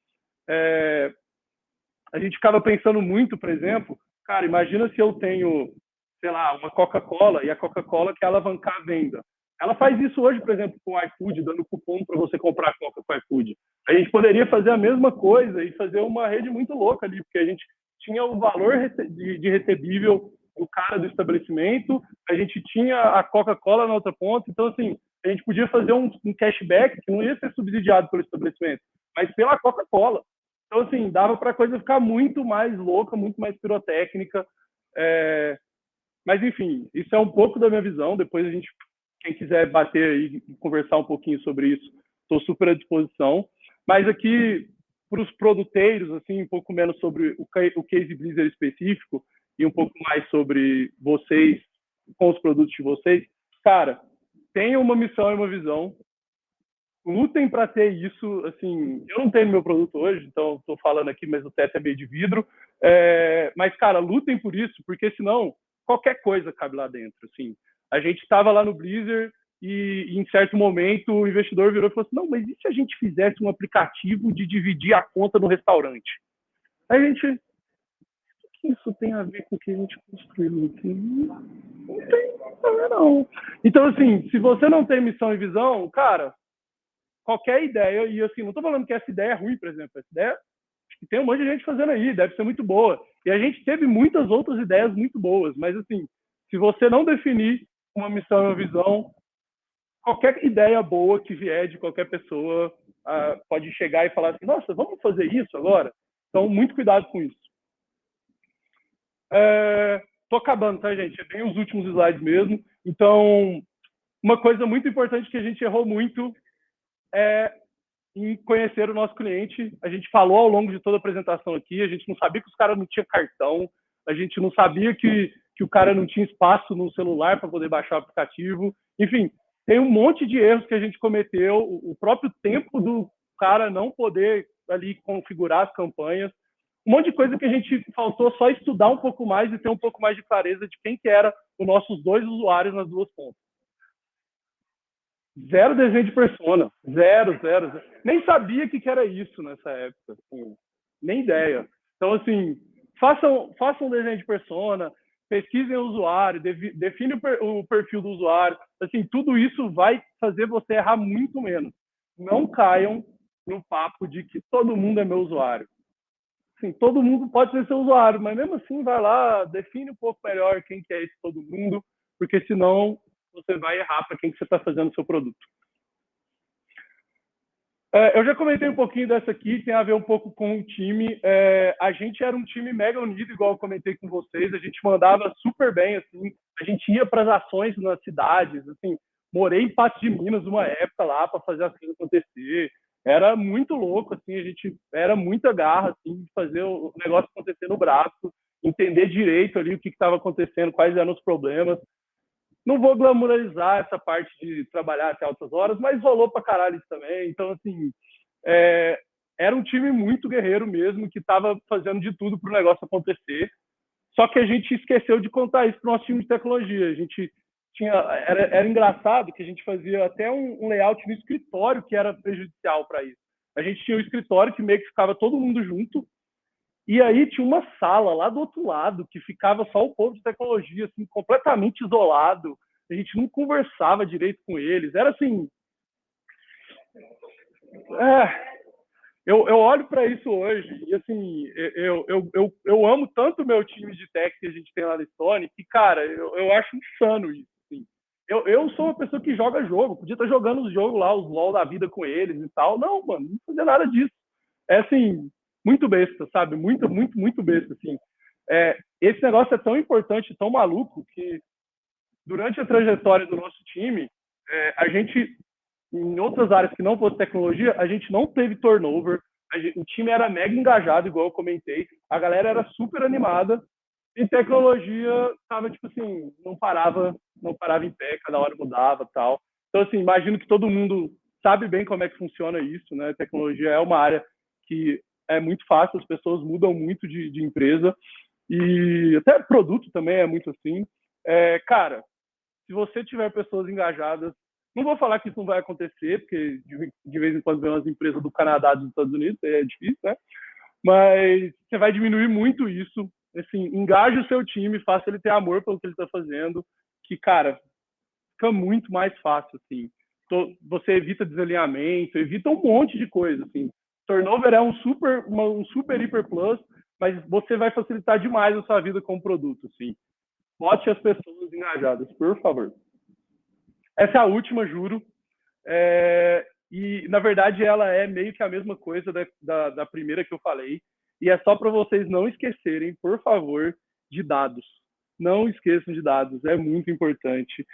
A gente acaba pensando muito, por exemplo, cara, imagina se eu tenho, sei lá, uma Coca-Cola e a Coca-Cola quer alavancar a venda. Ela faz isso hoje, por exemplo, com o iFood, dando cupom para você comprar Coca com o iFood. A gente poderia fazer a mesma coisa e fazer uma rede muito louca ali, porque a gente tinha o valor de recebível do cara do estabelecimento, a gente tinha a Coca-Cola na outra ponta, então, assim, a gente podia fazer um cashback que não ia ser subsidiado pelo estabelecimento, mas pela Coca-Cola. Então, assim, dava para a coisa ficar muito mais louca, muito mais pirotécnica. Mas, enfim, isso é um pouco da minha visão. Depois a gente, quem quiser bater aí e conversar um pouquinho sobre isso, estou super à disposição. Mas aqui, para os produteiros, assim, um pouco menos sobre o case Blizzard específico e um pouco mais sobre vocês, com os produtos de vocês. Cara, tenha uma missão e uma visão. lutem para ter isso. Assim, eu não tenho meu produto hoje, então estou falando aqui, mas o teto é meio de vidro. Mas, cara, lutem por isso, porque senão qualquer coisa cabe lá dentro. Assim, a gente estava lá no Blizzard e, em certo momento, o investidor virou e falou assim: não, mas e se a gente fizesse um aplicativo de dividir a conta no restaurante? Aí a gente, o que isso tem a ver com o que a gente construiu aqui? Não tem a ver, não. Então, assim, se você não tem missão e visão, cara, qualquer ideia, e assim, não estou falando que essa ideia é ruim, por exemplo, essa ideia, acho que tem um monte de gente fazendo aí, deve ser muito boa. E a gente teve muitas outras ideias muito boas, mas assim, se você não definir uma missão e uma visão, qualquer ideia boa que vier de qualquer pessoa pode chegar e falar assim: nossa, vamos fazer isso agora? Então, muito cuidado com isso. Tô acabando, tá, gente? É bem os últimos slides mesmo. Então, uma coisa muito importante que a gente errou muito é em conhecer o nosso cliente. A gente falou ao longo de toda a apresentação aqui, a gente não sabia que os caras não tinham cartão, a gente não sabia que o cara não tinha espaço no celular para poder baixar o aplicativo. Enfim, tem um monte de erros que a gente cometeu, o próprio tempo do cara não poder ali configurar as campanhas, um monte de coisa que a gente faltou só estudar um pouco mais e ter um pouco mais de clareza de quem que era os nossos dois usuários nas duas pontas. Zero desenho de persona. Zero. Nem sabia que era isso nessa época. Assim, nem ideia. Então, assim, façam um desenho de persona, pesquisem o usuário, define o perfil do usuário. Assim, tudo isso vai fazer você errar muito menos. Não caiam no papo de que todo mundo é meu usuário. Assim, todo mundo pode ser seu usuário, mas mesmo assim, vai lá, define um pouco melhor quem que é esse todo mundo, porque senão você vai errar para quem que você está fazendo o seu produto. Eu já comentei um pouquinho dessa aqui, tem a ver um pouco com o time. A gente era um time mega unido, igual eu comentei com vocês, a gente mandava super bem, assim, a gente ia para as ações nas cidades, assim, morei em Patos de Minas uma época lá para fazer as coisas acontecer. Era muito louco, assim, a gente era muita garra, assim, de fazer o negócio acontecer no braço, entender direito ali o que estava acontecendo, quais eram os problemas. Não vou glamorizar essa parte de trabalhar até altas horas, mas rolou pra caralho isso também. Então, assim, era um time muito guerreiro mesmo, que estava fazendo de tudo para o negócio acontecer. Só que a gente esqueceu de contar isso para o nosso time de tecnologia. A gente era engraçado que a gente fazia até um layout no escritório que era prejudicial para isso. A gente tinha um escritório que meio que ficava todo mundo junto, e aí tinha uma sala lá do outro lado que ficava só o povo de tecnologia, assim, completamente isolado. A gente não conversava direito com eles. Era assim... Eu olho para isso hoje e, assim, eu amo tanto o meu time de tech que a gente tem lá na Stone que, cara, eu acho insano isso. Assim. Eu sou uma pessoa que joga jogo, podia estar jogando os jogos lá, os LOL da vida com eles e tal. Não, mano, não fazia nada disso. É, assim, muito besta, sabe? Muito besta, assim. Esse negócio é tão importante, tão maluco, que durante a trajetória do nosso time, a gente, em outras áreas que não fosse tecnologia, a gente não teve turnover, o time era mega engajado, igual eu comentei, a galera era super animada, e tecnologia tava, tipo assim, não parava em pé, cada hora mudava, tal. Então, assim, imagino que todo mundo sabe bem como é que funciona isso, né? Tecnologia é uma área que é muito fácil, as pessoas mudam muito de empresa, e até produto também é muito assim. Cara, se você tiver pessoas engajadas, não vou falar que isso não vai acontecer, porque de vez em quando vem umas empresas do Canadá, dos Estados Unidos, é difícil, né? Mas você vai diminuir muito isso. Assim, engaje o seu time, faça ele ter amor pelo que ele está fazendo, que, cara, fica muito mais fácil, assim. Você evita desalinhamento, evita um monte de coisa, assim. Turnover é um super hiper plus, mas você vai facilitar demais a sua vida com o produto, assim. Bote as pessoas engajadas, por favor. Essa é a última, juro. E, na verdade, ela é meio que a mesma coisa da primeira que eu falei. E é só para vocês não esquecerem, por favor, de dados. Não esqueçam de dados, é muito importante.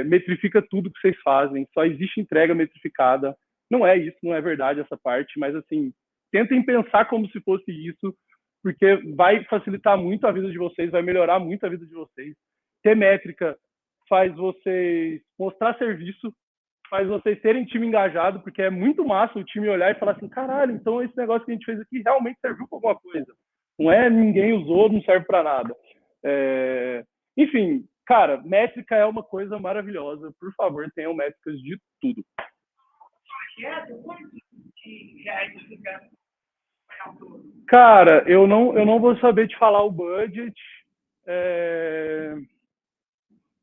Metrifica tudo que vocês fazem. Só existe entrega metrificada. Não é isso, não é verdade essa parte, mas, assim, tentem pensar como se fosse isso, porque vai facilitar muito a vida de vocês, vai melhorar muito a vida de vocês. Ter métrica faz vocês mostrar serviço, faz vocês terem time engajado, porque é muito massa o time olhar e falar assim, caralho, então esse negócio que a gente fez aqui realmente serviu para alguma coisa. Não é ninguém usou, não serve para nada. Enfim, cara, métrica é uma coisa maravilhosa. Por favor, tenham métricas de tudo. Cara, eu não vou saber te falar o budget.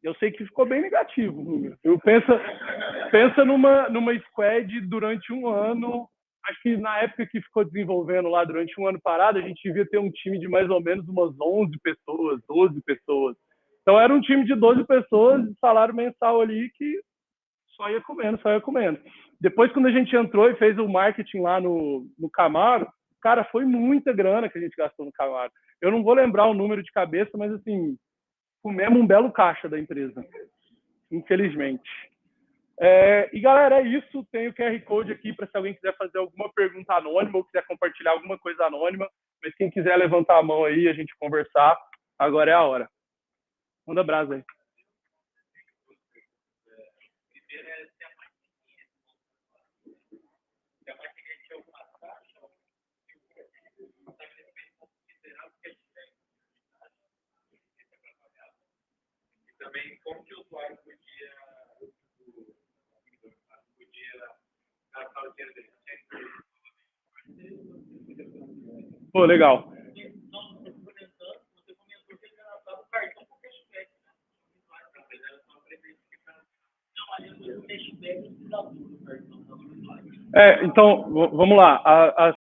Eu sei que ficou bem negativo. Eu pensa numa squad durante um ano. Acho que na época que ficou desenvolvendo lá durante um ano parado, a gente devia ter um time de mais ou menos umas 11 pessoas, 12 pessoas. Então era um time de 12 pessoas, salário mensal ali que só ia comendo. Depois, quando a gente entrou e fez o marketing lá no Camaro, cara, foi muita grana que a gente gastou no Camaro. Eu não vou lembrar o número de cabeça, mas assim, comemos um belo caixa da empresa, infelizmente. E galera, é isso. Tem o QR Code aqui para se alguém quiser fazer alguma pergunta anônima ou quiser compartilhar alguma coisa anônima. Mas quem quiser levantar a mão aí, a gente conversar, agora é a hora. Manda brasa aí. Também como que o usuário podia gastar o dinheiro dele. Pô, legal. Você comentou que ele gastava o cartão com cashback, né? Então, vamos lá.